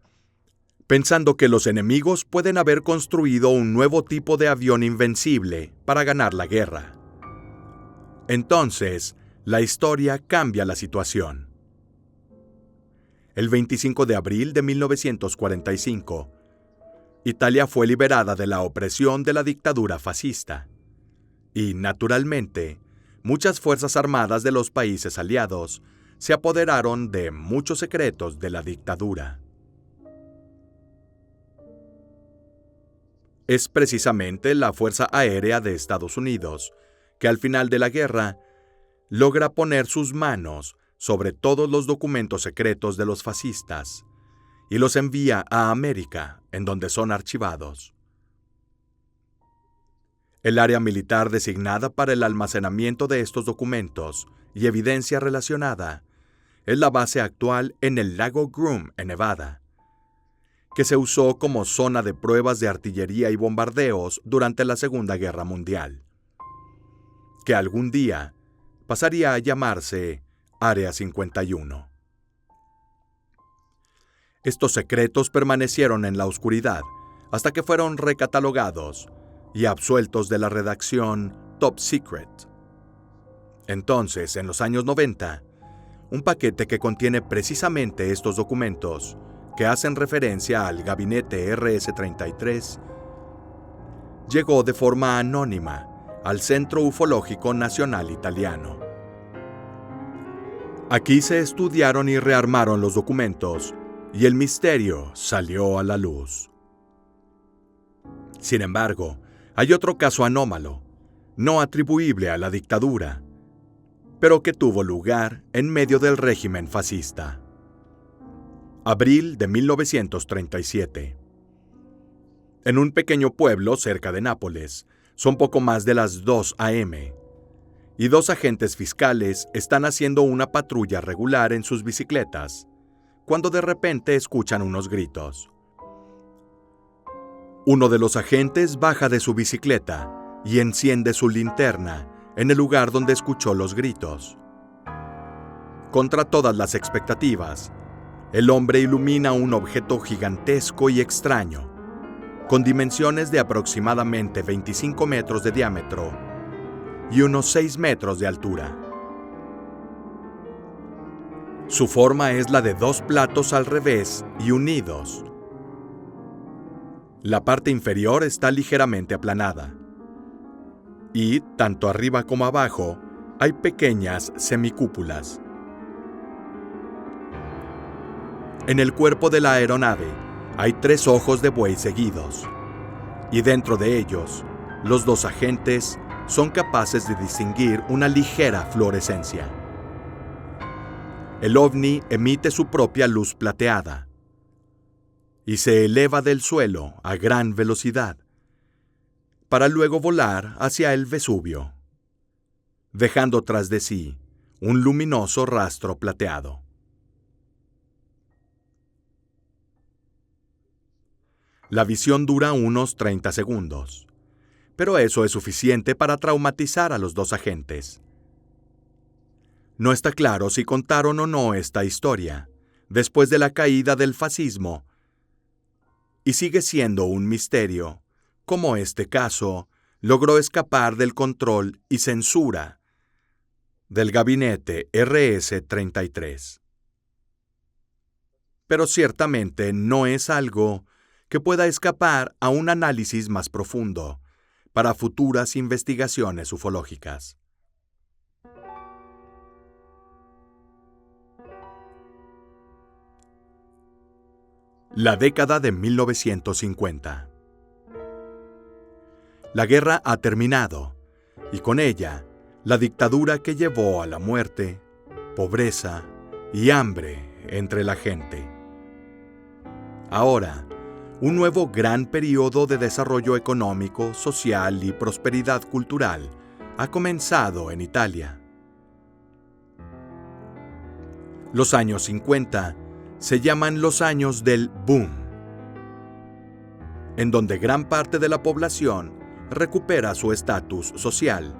pensando que los enemigos pueden haber construido un nuevo tipo de avión invencible para ganar la guerra. Entonces, la historia cambia la situación. El 25 de abril de 1945, Italia fue liberada de la opresión de la dictadura fascista. Y, naturalmente, muchas fuerzas armadas de los países aliados se apoderaron de muchos secretos de la dictadura. Es precisamente la Fuerza Aérea de Estados Unidos que al final de la guerra logra poner sus manos sobre todos los documentos secretos de los fascistas y los envía a América, en donde son archivados. El área militar designada para el almacenamiento de estos documentos y evidencia relacionada es la base actual en el lago Groom, en Nevada, que se usó como zona de pruebas de artillería y bombardeos durante la Segunda Guerra Mundial, que algún día pasaría a llamarse Área 51. Estos secretos permanecieron en la oscuridad hasta que fueron recatalogados y absueltos de la redacción Top Secret. Entonces, en los años 90, un paquete que contiene precisamente estos documentos, que hacen referencia al gabinete RS-33, llegó de forma anónima al Centro Ufológico Nacional Italiano. Aquí se estudiaron y rearmaron los documentos, y el misterio salió a la luz. Sin embargo, hay otro caso anómalo, no atribuible a la dictadura, pero que tuvo lugar en medio del régimen fascista. Abril de 1937. En un pequeño pueblo cerca de Nápoles, Son poco más de las 2 a.m. y 2 agentes fiscales están haciendo una patrulla regular en sus bicicletas, cuando de repente escuchan unos gritos. Uno de los agentes baja de su bicicleta y enciende su linterna en el lugar donde escuchó los gritos. Contra todas las expectativas, el hombre ilumina un objeto gigantesco y extraño, con dimensiones de aproximadamente 25 metros de diámetro y unos 6 metros de altura. Su forma es la de 2 platos al revés y unidos. La parte inferior está ligeramente aplanada y, tanto arriba como abajo, hay pequeñas semicúpulas. En el cuerpo de la aeronave hay 3 ojos de buey seguidos, y dentro de ellos, los 2 agentes son capaces de distinguir una ligera fluorescencia. El ovni emite su propia luz plateada y se eleva del suelo a gran velocidad, para luego volar hacia el Vesubio, dejando tras de sí un luminoso rastro plateado. La visión dura unos 30 segundos, pero eso es suficiente para traumatizar a los 2 agentes. No está claro si contaron o no esta historia, después de la caída del fascismo, y sigue siendo un misterio cómo este caso logró escapar del control y censura del gabinete RS-33. Pero ciertamente no es algo que pueda escapar a un análisis más profundo para futuras investigaciones ufológicas. La década de 1950. La guerra ha terminado, y con ella, la dictadura que llevó a la muerte, pobreza y hambre entre la gente. Ahora, un nuevo gran periodo de desarrollo económico, social y prosperidad cultural ha comenzado en Italia. Los años 50 se llaman los años del boom, en donde gran parte de la población recupera su estatus social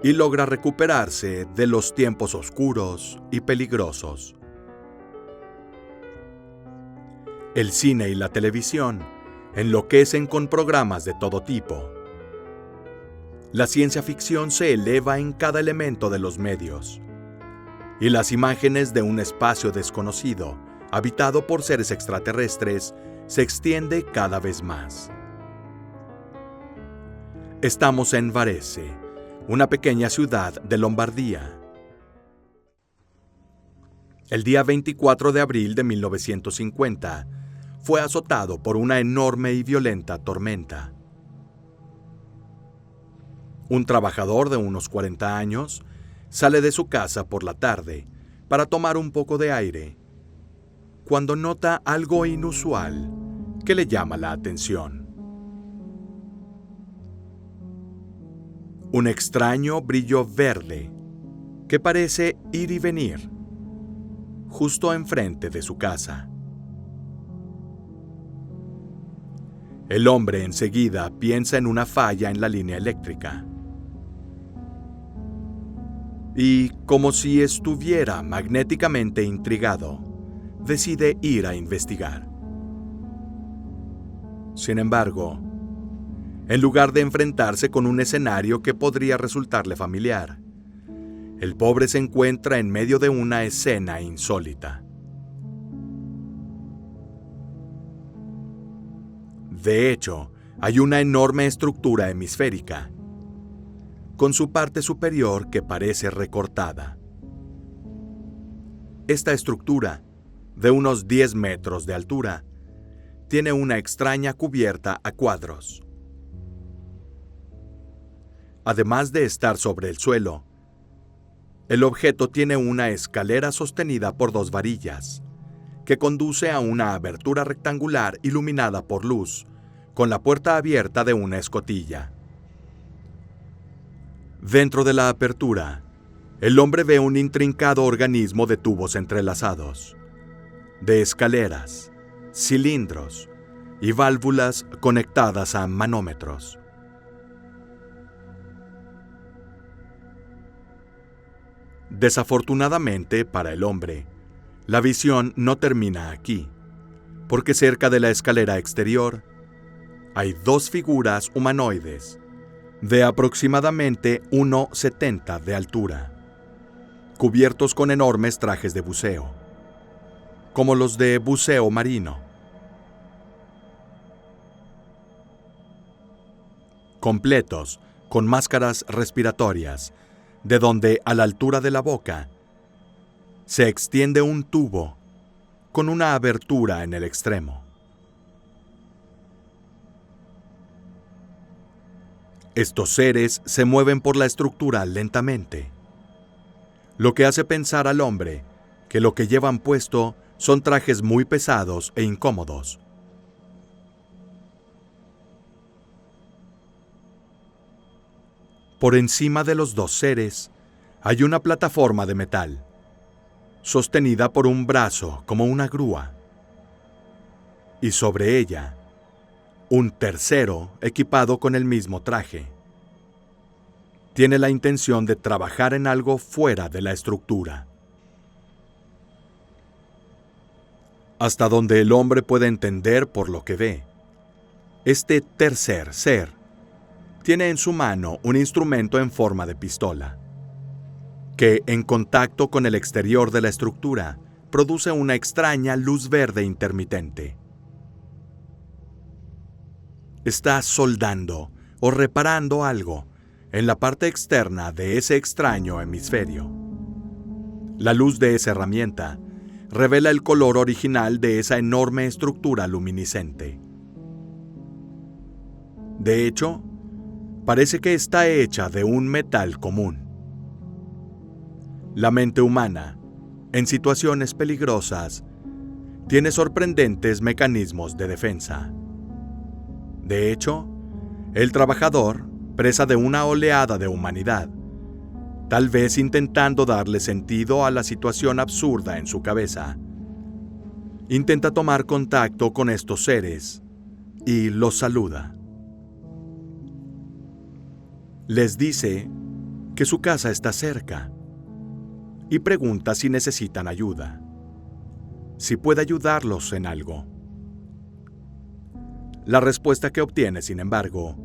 y logra recuperarse de los tiempos oscuros y peligrosos. El cine y la televisión enloquecen con programas de todo tipo. La ciencia ficción se eleva en cada elemento de los medios, y las imágenes de un espacio desconocido, habitado por seres extraterrestres, se extiende cada vez más. Estamos en Varese, una pequeña ciudad de Lombardía. El día 24 de abril de 1950 fue azotado por una enorme y violenta tormenta. Un trabajador de unos 40 años sale de su casa por la tarde para tomar un poco de aire, cuando nota algo inusual que le llama la atención. Un extraño brillo verde que parece ir y venir justo enfrente de su casa. El hombre enseguida piensa en una falla en la línea eléctrica. Y, como si estuviera magnéticamente intrigado, decide ir a investigar. Sin embargo, en lugar de enfrentarse con un escenario que podría resultarle familiar, el pobre se encuentra en medio de una escena insólita. De hecho, hay una enorme estructura hemisférica, con su parte superior que parece recortada. Esta estructura, de unos 10 metros de altura, tiene una extraña cubierta a cuadros. Además de estar sobre el suelo, el objeto tiene una escalera sostenida por 2 varillas, que conduce a una abertura rectangular iluminada por luz, con la puerta abierta de una escotilla. Dentro de la apertura, el hombre ve un intrincado organismo de tubos entrelazados, de escaleras, cilindros y válvulas conectadas a manómetros. Desafortunadamente para el hombre, la visión no termina aquí, porque cerca de la escalera exterior hay dos figuras humanoides de aproximadamente 1,70 de altura, cubiertos con enormes trajes de buceo, como los de buceo marino, completos con máscaras respiratorias, de donde a la altura de la boca se extiende un tubo con una abertura en el extremo. Estos seres se mueven por la estructura lentamente, lo que hace pensar al hombre que lo que llevan puesto son trajes muy pesados e incómodos. Por encima de los dos seres hay una plataforma de metal, sostenida por un brazo como una grúa, y sobre ella un tercero equipado con el mismo traje. Tiene la intención de trabajar en algo fuera de la estructura. Hasta donde el hombre puede entender por lo que ve, este tercer ser tiene en su mano un instrumento en forma de pistola, que en contacto con el exterior de la estructura produce una extraña luz verde intermitente. Está soldando o reparando algo en la parte externa de ese extraño hemisferio. La luz de esa herramienta revela el color original de esa enorme estructura luminiscente. De hecho, parece que está hecha de un metal común. La mente humana, en situaciones peligrosas, tiene sorprendentes mecanismos de defensa. De hecho, el trabajador, presa de una oleada de humanidad, tal vez intentando darle sentido a la situación absurda en su cabeza, intenta tomar contacto con estos seres y los saluda. Les dice que su casa está cerca y pregunta si necesitan ayuda, si puede ayudarlos en algo. La respuesta que obtiene, sin embargo,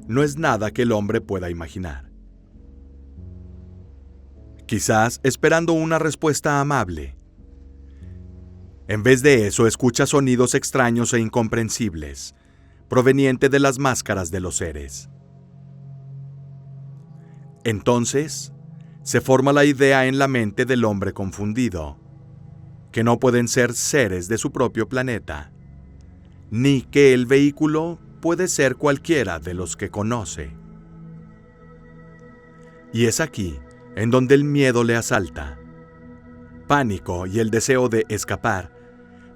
no es nada que el hombre pueda imaginar. Quizás esperando una respuesta amable. En vez de eso, escucha sonidos extraños e incomprensibles, provenientes de las máscaras de los seres. Entonces, se forma la idea en la mente del hombre confundido, que no pueden ser seres de su propio planeta, ni que el vehículo puede ser cualquiera de los que conoce. Y es aquí en donde el miedo le asalta. Pánico y el deseo de escapar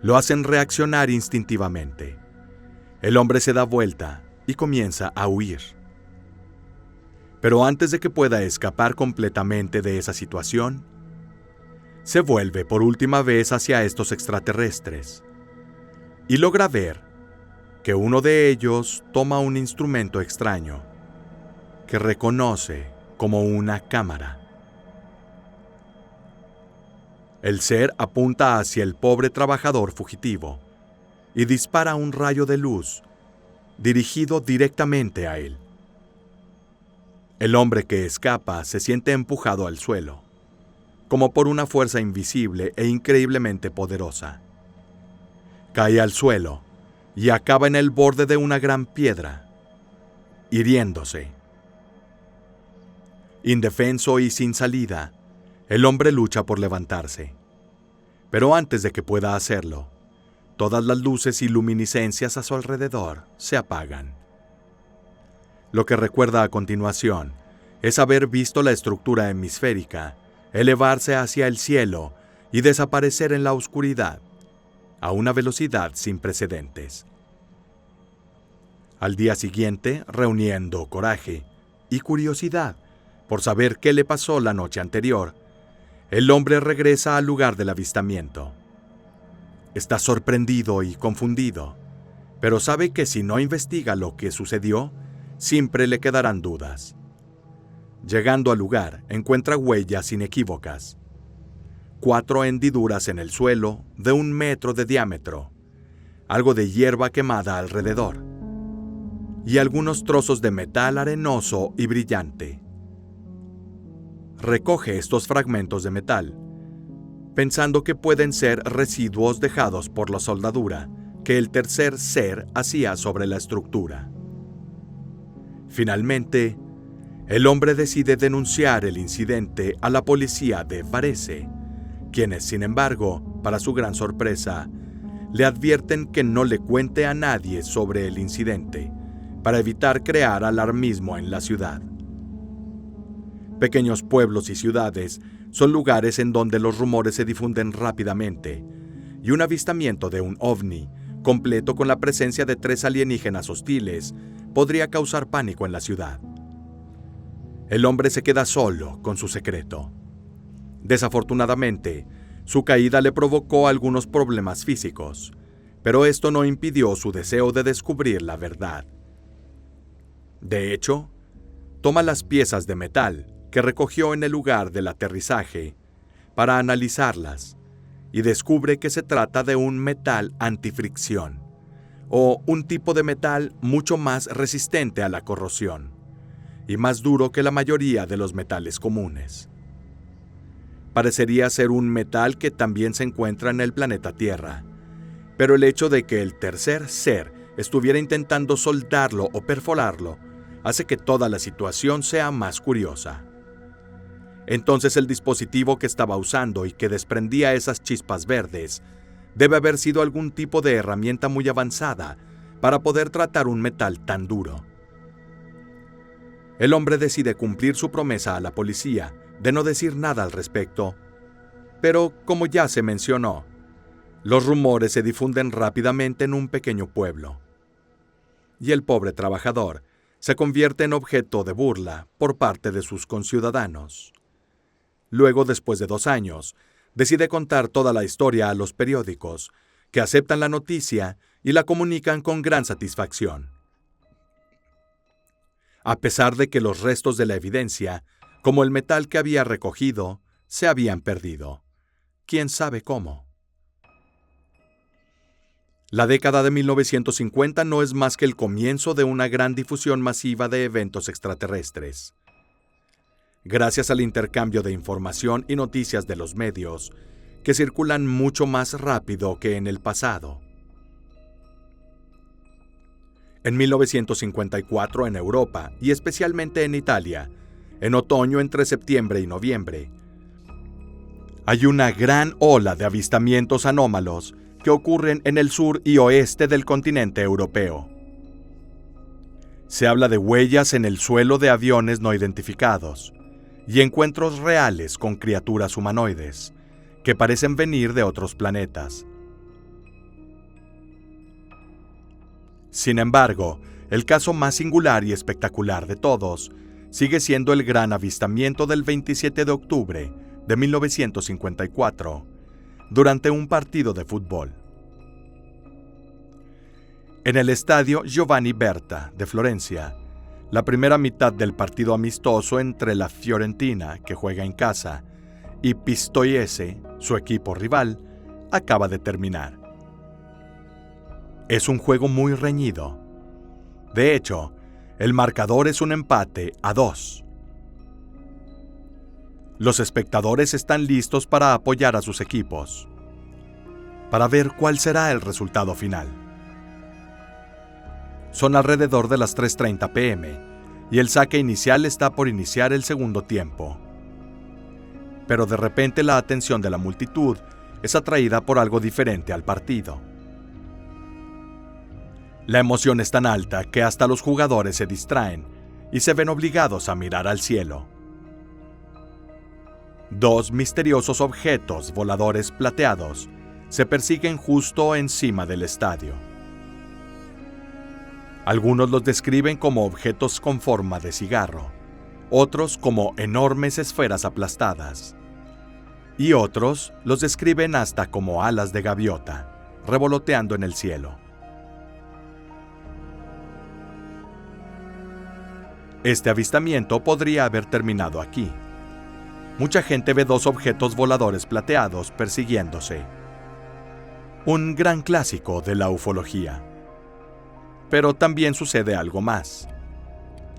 lo hacen reaccionar instintivamente. El hombre se da vuelta y comienza a huir. Pero antes de que pueda escapar completamente de esa situación, se vuelve por última vez hacia estos extraterrestres y logra ver que uno de ellos toma un instrumento extraño que reconoce como una cámara. El ser apunta hacia el pobre trabajador fugitivo y dispara un rayo de luz dirigido directamente a él. El hombre que escapa se siente empujado al suelo, como por una fuerza invisible e increíblemente poderosa. Cae al suelo y acaba en el borde de una gran piedra, hiriéndose. Indefenso y sin salida, el hombre lucha por levantarse. Pero antes de que pueda hacerlo, todas las luces y luminiscencias a su alrededor se apagan. Lo que recuerda a continuación es haber visto la estructura hemisférica elevarse hacia el cielo y desaparecer en la oscuridad, a una velocidad sin precedentes. Al día siguiente, reuniendo coraje y curiosidad Por saber qué le pasó la noche anterior, el hombre regresa al lugar del avistamiento. Está sorprendido y confundido, pero sabe que si no investiga lo que sucedió, siempre le quedarán dudas. Llegando al lugar, encuentra huellas inequívocas. 4 hendiduras en el suelo de 1 metro de diámetro, algo de hierba quemada alrededor, y algunos trozos de metal arenoso y brillante. Recoge estos fragmentos de metal, pensando que pueden ser residuos dejados por la soldadura que el tercer ser hacía sobre la estructura. Finalmente, el hombre decide denunciar el incidente a la policía de Varese, quienes, sin embargo, para su gran sorpresa, le advierten que no le cuente a nadie sobre el incidente, para evitar crear alarmismo en la ciudad. Pequeños pueblos y ciudades son lugares en donde los rumores se difunden rápidamente, y un avistamiento de un ovni, completo con la presencia de 3 alienígenas hostiles, podría causar pánico en la ciudad. El hombre se queda solo con su secreto. Desafortunadamente, su caída le provocó algunos problemas físicos, pero esto no impidió su deseo de descubrir la verdad. De hecho, toma las piezas de metal que recogió en el lugar del aterrizaje para analizarlas y descubre que se trata de un metal antifricción, o un tipo de metal mucho más resistente a la corrosión y más duro que la mayoría de los metales comunes. Parecería ser un metal que también se encuentra en el planeta Tierra, pero el hecho de que el tercer ser estuviera intentando soldarlo o perforarlo hace que toda la situación sea más curiosa. Entonces el dispositivo que estaba usando y que desprendía esas chispas verdes debe haber sido algún tipo de herramienta muy avanzada para poder tratar un metal tan duro. El hombre decide cumplir su promesa a la policía de no decir nada al respecto, pero como ya se mencionó, los rumores se difunden rápidamente en un pequeño pueblo, y el pobre trabajador se convierte en objeto de burla por parte de sus conciudadanos. Luego, después de 2 años, decide contar toda la historia a los periódicos, que aceptan la noticia y la comunican con gran satisfacción. A pesar de que los restos de la evidencia, como el metal que había recogido, se habían perdido. ¿Quién sabe cómo? La década de 1950 no es más que el comienzo de una gran difusión masiva de eventos extraterrestres. Gracias al intercambio de información y noticias de los medios, que circulan mucho más rápido que en el pasado. En 1954 en Europa, y especialmente en Italia, en otoño entre septiembre y noviembre, hay una gran ola de avistamientos anómalos que ocurren en el sur y oeste del continente europeo. Se habla de huellas en el suelo de aviones no identificados y encuentros reales con criaturas humanoides que parecen venir de otros planetas. Sin embargo, el caso más singular y espectacular de todos sigue siendo el gran avistamiento del 27 de octubre de 1954, durante un partido de fútbol. En el estadio Giovanni Berta de Florencia, la primera mitad del partido amistoso entre la Fiorentina, que juega en casa, y Pistoiese, su equipo rival, acaba de terminar. Es un juego muy reñido. De hecho, el marcador es un empate a 2. Los espectadores están listos para apoyar a sus equipos, para ver cuál será el resultado final. Son alrededor de las 3:30 p.m. y el saque inicial está por iniciar el segundo tiempo. Pero de repente la atención de la multitud es atraída por algo diferente al partido. La emoción es tan alta que hasta los jugadores se distraen y se ven obligados a mirar al cielo. 2 misteriosos objetos voladores plateados se persiguen justo encima del estadio. Algunos los describen como objetos con forma de cigarro, otros como enormes esferas aplastadas, y otros los describen hasta como alas de gaviota, revoloteando en el cielo. Este avistamiento podría haber terminado aquí. Mucha gente ve dos objetos voladores plateados persiguiéndose. Un gran clásico de la ufología. Pero también sucede algo más.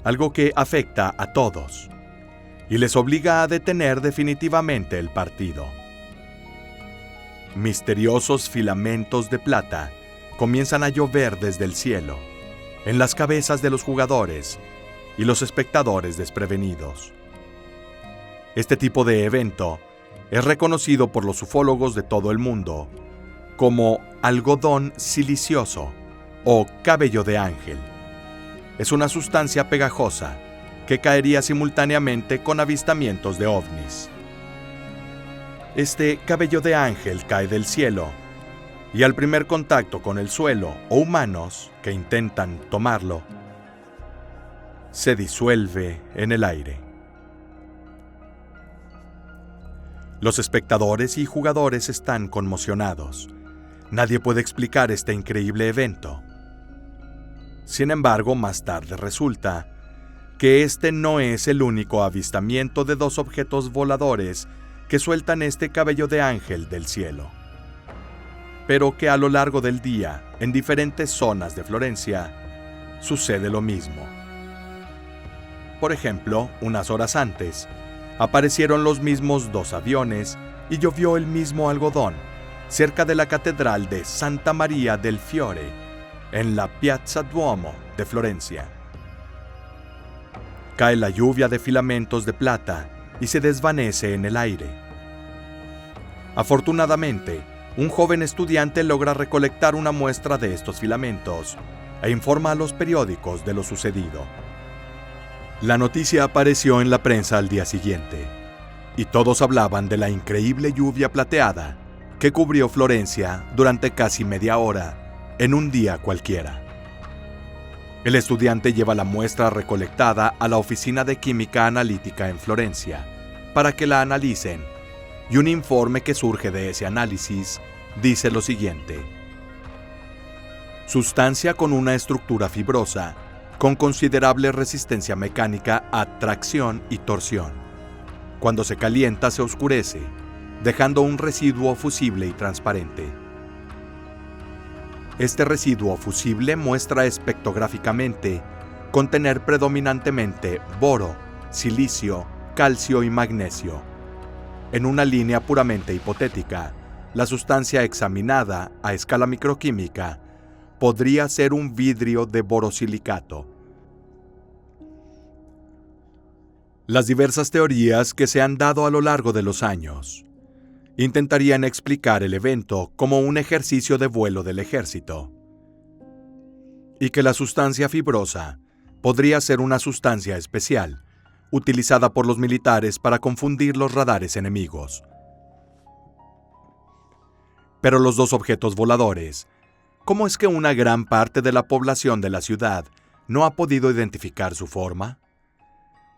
Algo que afecta a todos y les obliga a detener definitivamente el partido. Misteriosos filamentos de plata comienzan a llover desde el cielo, en las cabezas de los jugadores y los espectadores desprevenidos. Este tipo de evento es reconocido por los ufólogos de todo el mundo como algodón silicioso o cabello de ángel. Es una sustancia pegajosa que caería simultáneamente con avistamientos de ovnis. Este cabello de ángel cae del cielo y al primer contacto con el suelo o humanos que intentan tomarlo, se disuelve en el aire. Los espectadores y jugadores están conmocionados. Nadie puede explicar este increíble evento. Sin embargo, más tarde resulta que este no es el único avistamiento de dos objetos voladores que sueltan este cabello de ángel del cielo, pero que a lo largo del día, en diferentes zonas de Florencia, sucede lo mismo. Por ejemplo, unas horas antes, aparecieron los mismos dos aviones y llovió el mismo algodón cerca de la Catedral de Santa Maria del Fiore, en la Piazza Duomo de Florencia. Cae la lluvia de filamentos de plata y se desvanece en el aire. Afortunadamente, un joven estudiante logra recolectar una muestra de estos filamentos e informa a los periódicos de lo sucedido. La noticia apareció en la prensa al día siguiente, y todos hablaban de la increíble lluvia plateada que cubrió Florencia durante casi media hora en un día cualquiera. El estudiante lleva la muestra recolectada a la Oficina de Química Analítica en Florencia para que la analicen, y un informe que surge de ese análisis dice lo siguiente: sustancia con una estructura fibrosa con considerable resistencia mecánica a tracción y torsión. Cuando se calienta se oscurece, dejando un residuo fusible y transparente. Este residuo fusible muestra espectrográficamente contener predominantemente boro, silicio, calcio y magnesio. En una línea puramente hipotética, la sustancia examinada a escala microquímica podría ser un vidrio de borosilicato. Las diversas teorías que se han dado a lo largo de los años intentarían explicar el evento como un ejercicio de vuelo del ejército, y que la sustancia fibrosa podría ser una sustancia especial, utilizada por los militares para confundir los radares enemigos. Pero los dos objetos voladores, ¿cómo es que una gran parte de la población de la ciudad no ha podido identificar su forma?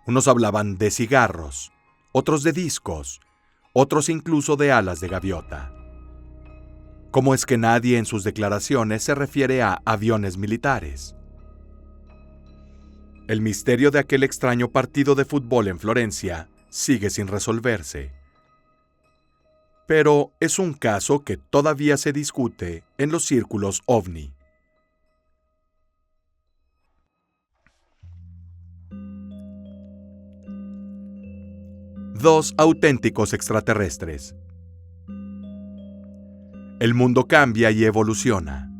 Unos hablaban de cigarros, otros de discos, otros incluso de alas de gaviota. ¿Cómo es que nadie en sus declaraciones se refiere a aviones militares? El misterio de aquel extraño partido de fútbol en Florencia sigue sin resolverse. Pero es un caso que todavía se discute en los círculos ovni. Dos auténticos extraterrestres. El mundo cambia y evoluciona.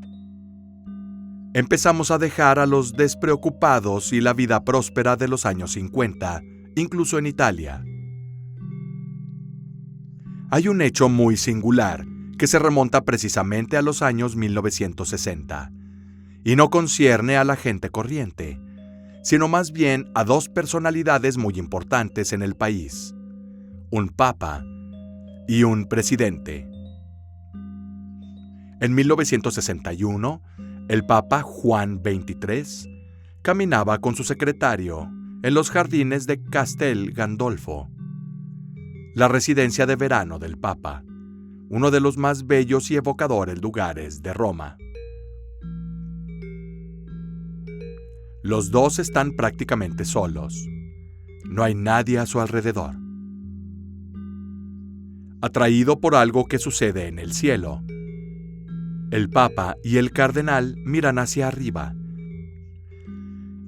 Empezamos a dejar a los despreocupados y la vida próspera de los años 50, incluso en Italia. Hay un hecho muy singular que se remonta precisamente a los años 1960, y no concierne a la gente corriente, sino más bien a dos personalidades muy importantes en el país: un papa y un presidente. En 1961, el Papa Juan XXIII caminaba con su secretario, en los jardines de Castel Gandolfo, la residencia de verano del Papa, uno de los más bellos y evocadores lugares de Roma. Los dos están prácticamente solos. No hay nadie a su alrededor. Atraído por algo que sucede en el cielo, el Papa y el cardenal miran hacia arriba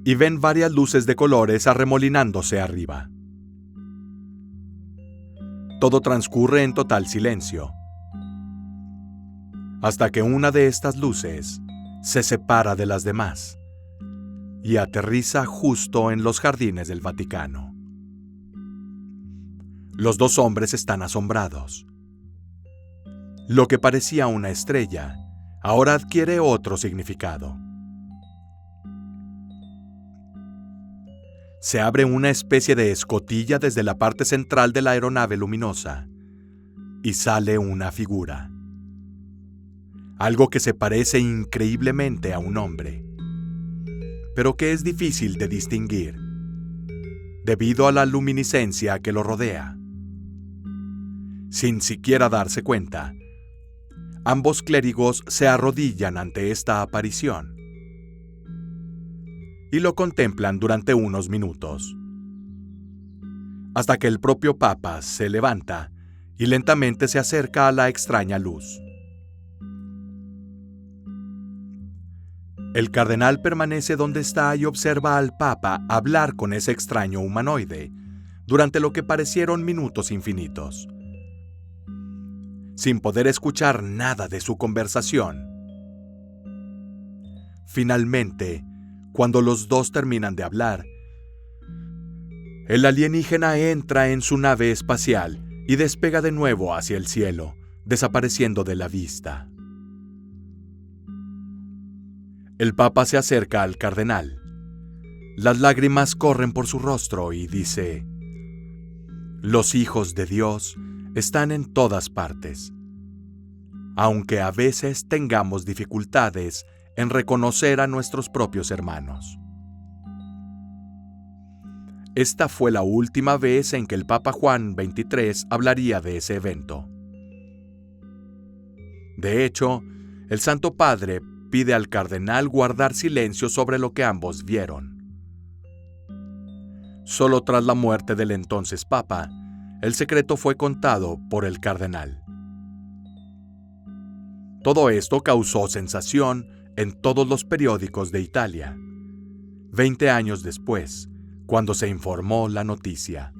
y ven varias luces de colores arremolinándose arriba. Todo transcurre en total silencio, hasta que una de estas luces se separa de las demás y aterriza justo en los jardines del Vaticano. Los dos hombres están asombrados. Lo que parecía una estrella ahora adquiere otro significado. Se abre una especie de escotilla desde la parte central de la aeronave luminosa y sale una figura. Algo que se parece increíblemente a un hombre, pero que es difícil de distinguir debido a la luminiscencia que lo rodea. Sin siquiera darse cuenta, ambos clérigos se arrodillan ante esta aparición y lo contemplan durante unos minutos, hasta que el propio Papa se levanta y lentamente se acerca a la extraña luz. El cardenal permanece donde está y observa al Papa hablar con ese extraño humanoide durante lo que parecieron minutos infinitos, sin poder escuchar nada de su conversación. Finalmente, cuando los dos terminan de hablar, el alienígena entra en su nave espacial y despega de nuevo hacia el cielo, desapareciendo de la vista. El Papa se acerca al cardenal. Las lágrimas corren por su rostro y dice: «Los hijos de Dios están en todas partes, aunque a veces tengamos dificultades en reconocer a nuestros propios hermanos». Esta fue la última vez en que el Papa Juan XXIII hablaría de ese evento. De hecho, el Santo Padre pide al cardenal guardar silencio sobre lo que ambos vieron. Solo tras la muerte del entonces Papa, el secreto fue contado por el cardenal. Todo esto causó sensación en todos los periódicos de Italia, 20 años después, cuando se informó la noticia.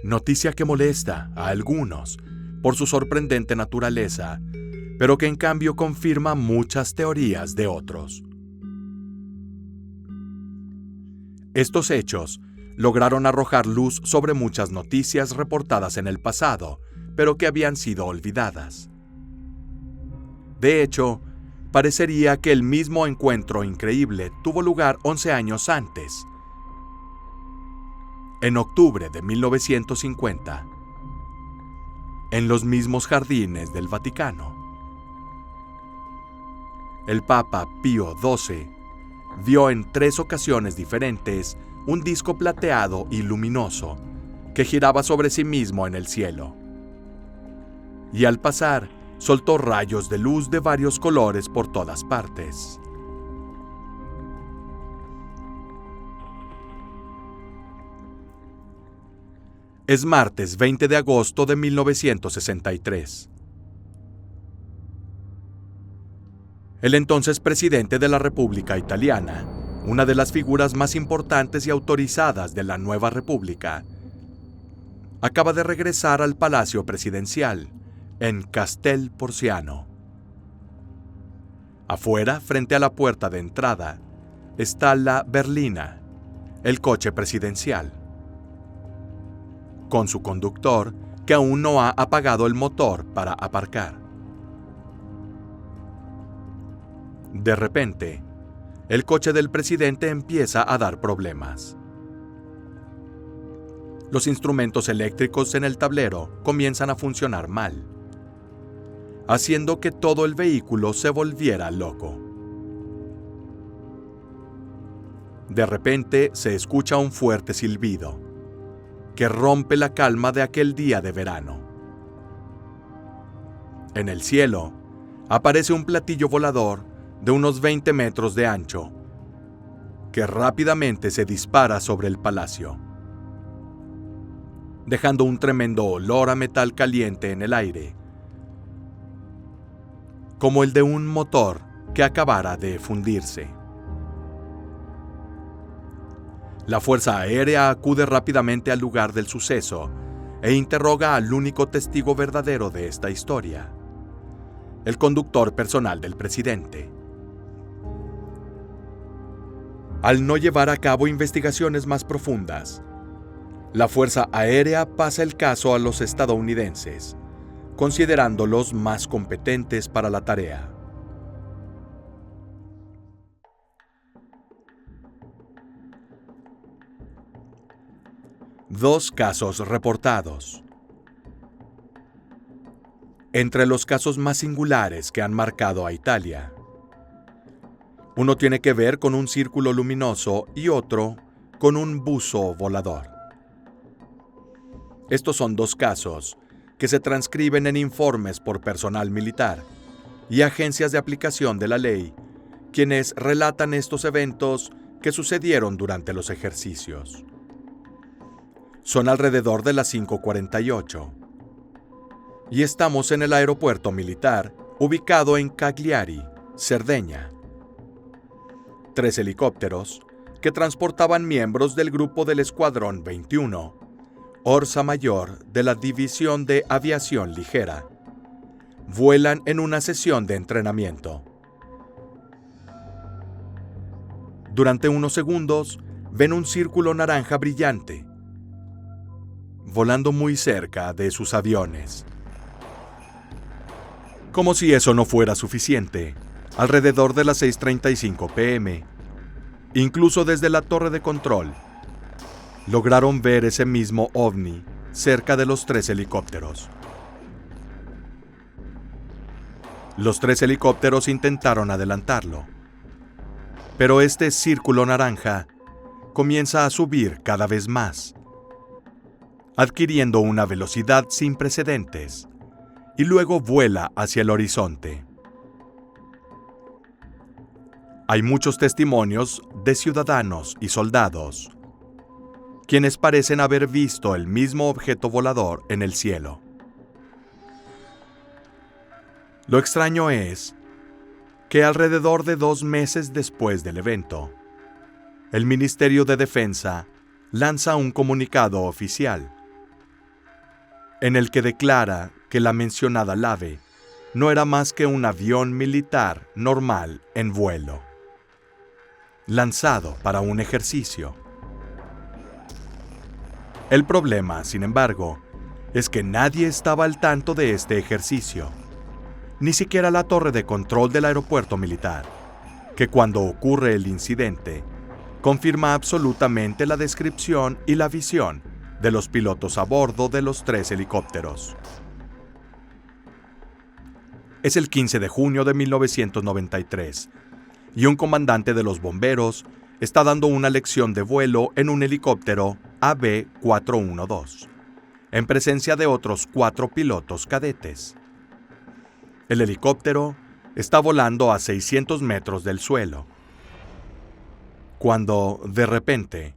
Noticia que molesta a algunos por su sorprendente naturaleza, pero que en cambio confirma muchas teorías de otros. Estos hechos lograron arrojar luz sobre muchas noticias reportadas en el pasado, pero que habían sido olvidadas. De hecho, parecería que el mismo encuentro increíble tuvo lugar 11 años antes, en octubre de 1950, en los mismos jardines del Vaticano. El Papa Pío XII vio en 3 ocasiones diferentes un disco plateado y luminoso que giraba sobre sí mismo en el cielo, y al pasar soltó rayos de luz de varios colores por todas partes. Es martes 20 de agosto de 1963. El entonces presidente de la República Italiana, una de las figuras más importantes y autorizadas de la nueva república, acaba de regresar al Palacio Presidencial, en Castel Porziano. Afuera, frente a la puerta de entrada, está la berlina, el coche presidencial, con su conductor que aún no ha apagado el motor para aparcar. De repente, el coche del presidente empieza a dar problemas. Los instrumentos eléctricos en el tablero comienzan a funcionar mal, haciendo que todo el vehículo se volviera loco. De repente se escucha un fuerte silbido, que rompe la calma de aquel día de verano. En el cielo, aparece un platillo volador de unos 20 metros de ancho, que rápidamente se dispara sobre el palacio, dejando un tremendo olor a metal caliente en el aire, como el de un motor que acabara de fundirse. La Fuerza Aérea acude rápidamente al lugar del suceso e interroga al único testigo verdadero de esta historia, el conductor personal del presidente. Al no llevar a cabo investigaciones más profundas, la Fuerza Aérea pasa el caso a los estadounidenses, considerándolos más competentes para la tarea. Dos casos reportados. Entre los casos más singulares que han marcado a Italia, uno tiene que ver con un círculo luminoso y otro con un buzo volador. Estos son dos casos que se transcriben en informes por personal militar y agencias de aplicación de la ley, quienes relatan estos eventos que sucedieron durante los ejercicios. Son alrededor de las 5:48 y estamos en el aeropuerto militar ubicado en Cagliari, Cerdeña. 3 helicópteros que transportaban miembros del grupo del Escuadrón 21, Orsa Mayor de la División de Aviación Ligera, vuelan en una sesión de entrenamiento. Durante unos segundos, ven un círculo naranja brillante, volando muy cerca de sus aviones. Como si eso no fuera suficiente, alrededor de las 6:35 p.m., incluso desde la torre de control, lograron ver ese mismo ovni cerca de los 3 helicópteros. Los 3 helicópteros intentaron adelantarlo, pero este círculo naranja comienza a subir cada vez más, adquiriendo una velocidad sin precedentes, y luego vuela hacia el horizonte. Hay muchos testimonios de ciudadanos y soldados, quienes parecen haber visto el mismo objeto volador en el cielo. Lo extraño es que alrededor de 2 meses después del evento, el Ministerio de Defensa lanza un comunicado oficial, en el que declara que la mencionada nave no era más que un avión militar normal en vuelo, lanzado para un ejercicio. El problema, sin embargo, es que nadie estaba al tanto de este ejercicio, ni siquiera la torre de control del aeropuerto militar, que cuando ocurre el incidente, confirma absolutamente la descripción y la visión de los pilotos a bordo de los 3 helicópteros. Es el 15 de junio de 1993, y un comandante de los bomberos está dando una lección de vuelo en un helicóptero AB-412, en presencia de otros 4 pilotos cadetes. El helicóptero está volando a 600 metros del suelo, cuando, de repente,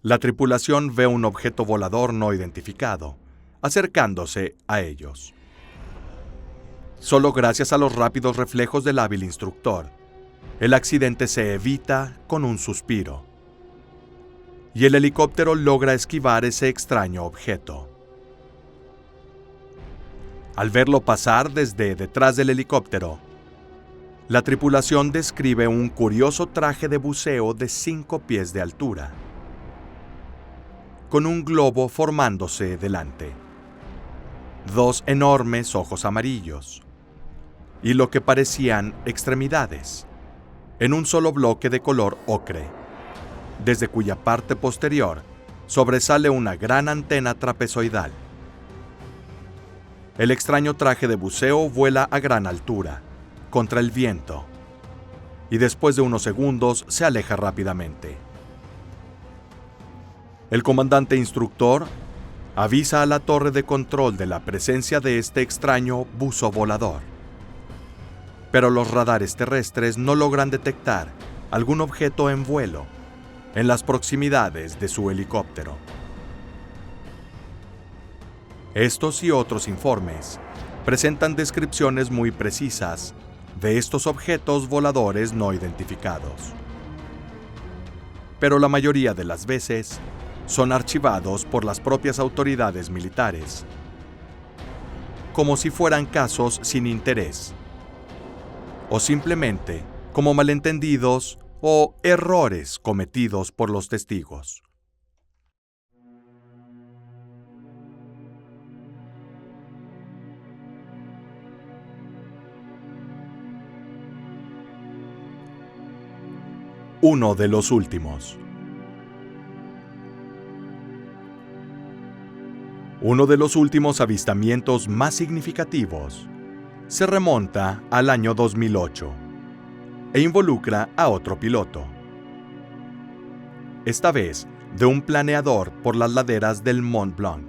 la tripulación ve un objeto volador no identificado, acercándose a ellos. Solo gracias a los rápidos reflejos del hábil instructor, el accidente se evita con un suspiro, y el helicóptero logra esquivar ese extraño objeto. Al verlo pasar desde detrás del helicóptero, la tripulación describe un curioso traje de buceo de 5 pies de altura, con un globo formándose delante, 2 enormes ojos amarillos, y lo que parecían extremidades, en un solo bloque de color ocre, desde cuya parte posterior sobresale una gran antena trapezoidal. El extraño traje de buceo vuela a gran altura, contra el viento, y después de unos segundos se aleja rápidamente. El comandante instructor avisa a la torre de control de la presencia de este extraño buzo volador. Pero los radares terrestres no logran detectar algún objeto en vuelo en las proximidades de su helicóptero. Estos y otros informes presentan descripciones muy precisas de estos objetos voladores no identificados. Pero la mayoría de las veces son archivados por las propias autoridades militares, como si fueran casos sin interés, o simplemente como malentendidos o errores cometidos por los testigos. Uno de los últimos. Uno de los últimos avistamientos más significativos se remonta al año 2008 e involucra a otro piloto. Esta vez de un planeador por las laderas del Mont Blanc.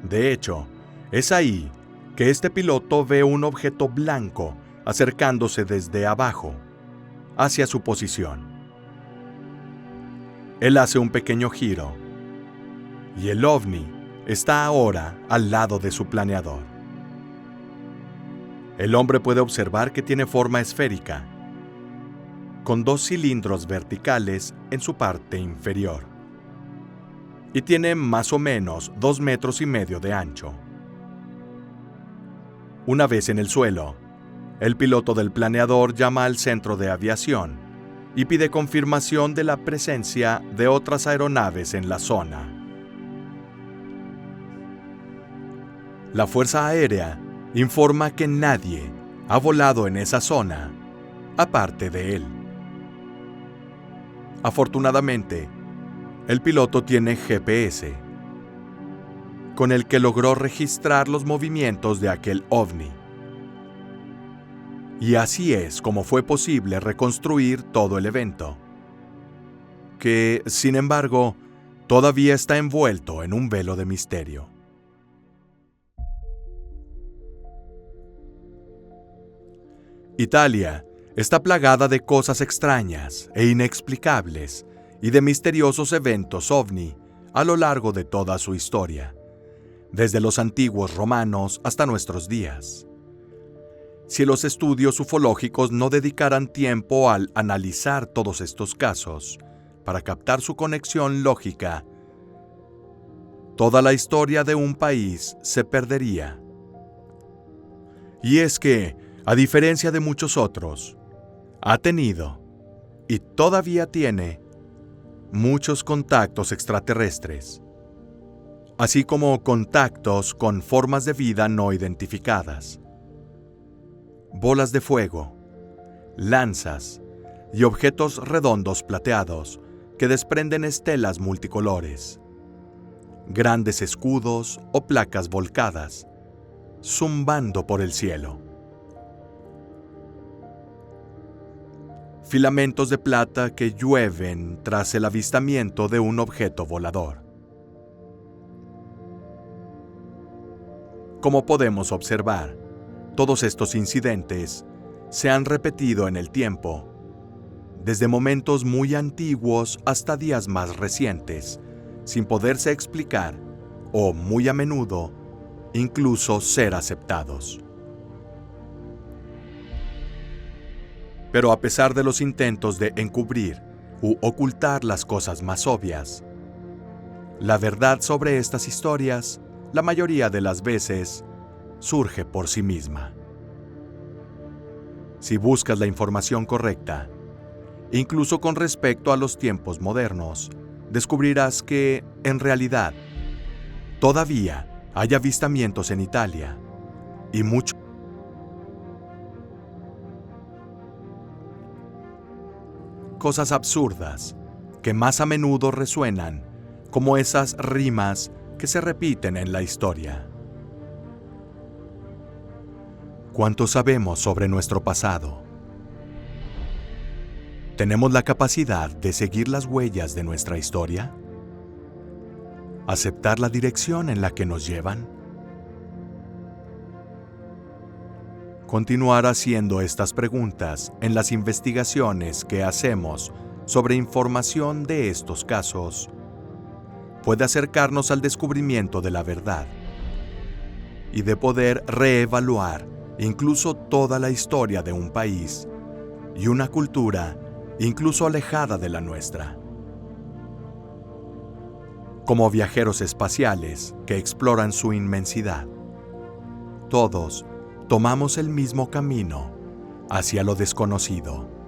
De hecho, es ahí que este piloto ve un objeto blanco acercándose desde abajo hacia su posición. Él hace un pequeño giro y el ovni está ahora al lado de su planeador. El hombre puede observar que tiene forma esférica, con 2 cilindros verticales en su parte inferior, y tiene más o menos 2,5 metros de ancho. Una vez en el suelo, el piloto del planeador llama al centro de aviación y pide confirmación de la presencia de otras aeronaves en la zona. La Fuerza Aérea informa que nadie ha volado en esa zona, aparte de él. Afortunadamente, el piloto tiene GPS, con el que logró registrar los movimientos de aquel ovni. Y así es como fue posible reconstruir todo el evento, que, sin embargo, todavía está envuelto en un velo de misterio. Italia está plagada de cosas extrañas e inexplicables y de misteriosos eventos ovni a lo largo de toda su historia, desde los antiguos romanos hasta nuestros días. Si los estudios ufológicos no dedicaran tiempo al analizar todos estos casos para captar su conexión lógica, toda la historia de un país se perdería. Y es que, a diferencia de muchos otros, ha tenido, y todavía tiene, muchos contactos extraterrestres, así como contactos con formas de vida no identificadas. Bolas de fuego, lanzas y objetos redondos plateados que desprenden estelas multicolores, grandes escudos o placas volcadas, zumbando por el cielo. Filamentos de plata que llueven tras el avistamiento de un objeto volador. Como podemos observar, todos estos incidentes se han repetido en el tiempo, desde momentos muy antiguos hasta días más recientes, sin poderse explicar o, muy a menudo, incluso ser aceptados. Pero a pesar de los intentos de encubrir u ocultar las cosas más obvias, la verdad sobre estas historias, la mayoría de las veces, surge por sí misma. Si buscas la información correcta, incluso con respecto a los tiempos modernos, descubrirás que, en realidad, todavía hay avistamientos en Italia y muchos cosas absurdas que más a menudo resuenan como esas rimas que se repiten en la historia. ¿Cuánto sabemos sobre nuestro pasado? ¿Tenemos la capacidad de seguir las huellas de nuestra historia? ¿Aceptar la dirección en la que nos llevan? Continuar haciendo estas preguntas en las investigaciones que hacemos sobre información de estos casos puede acercarnos al descubrimiento de la verdad y de poder reevaluar incluso toda la historia de un país y una cultura incluso alejada de la nuestra. Como viajeros espaciales que exploran su inmensidad, todos tomamos el mismo camino hacia lo desconocido.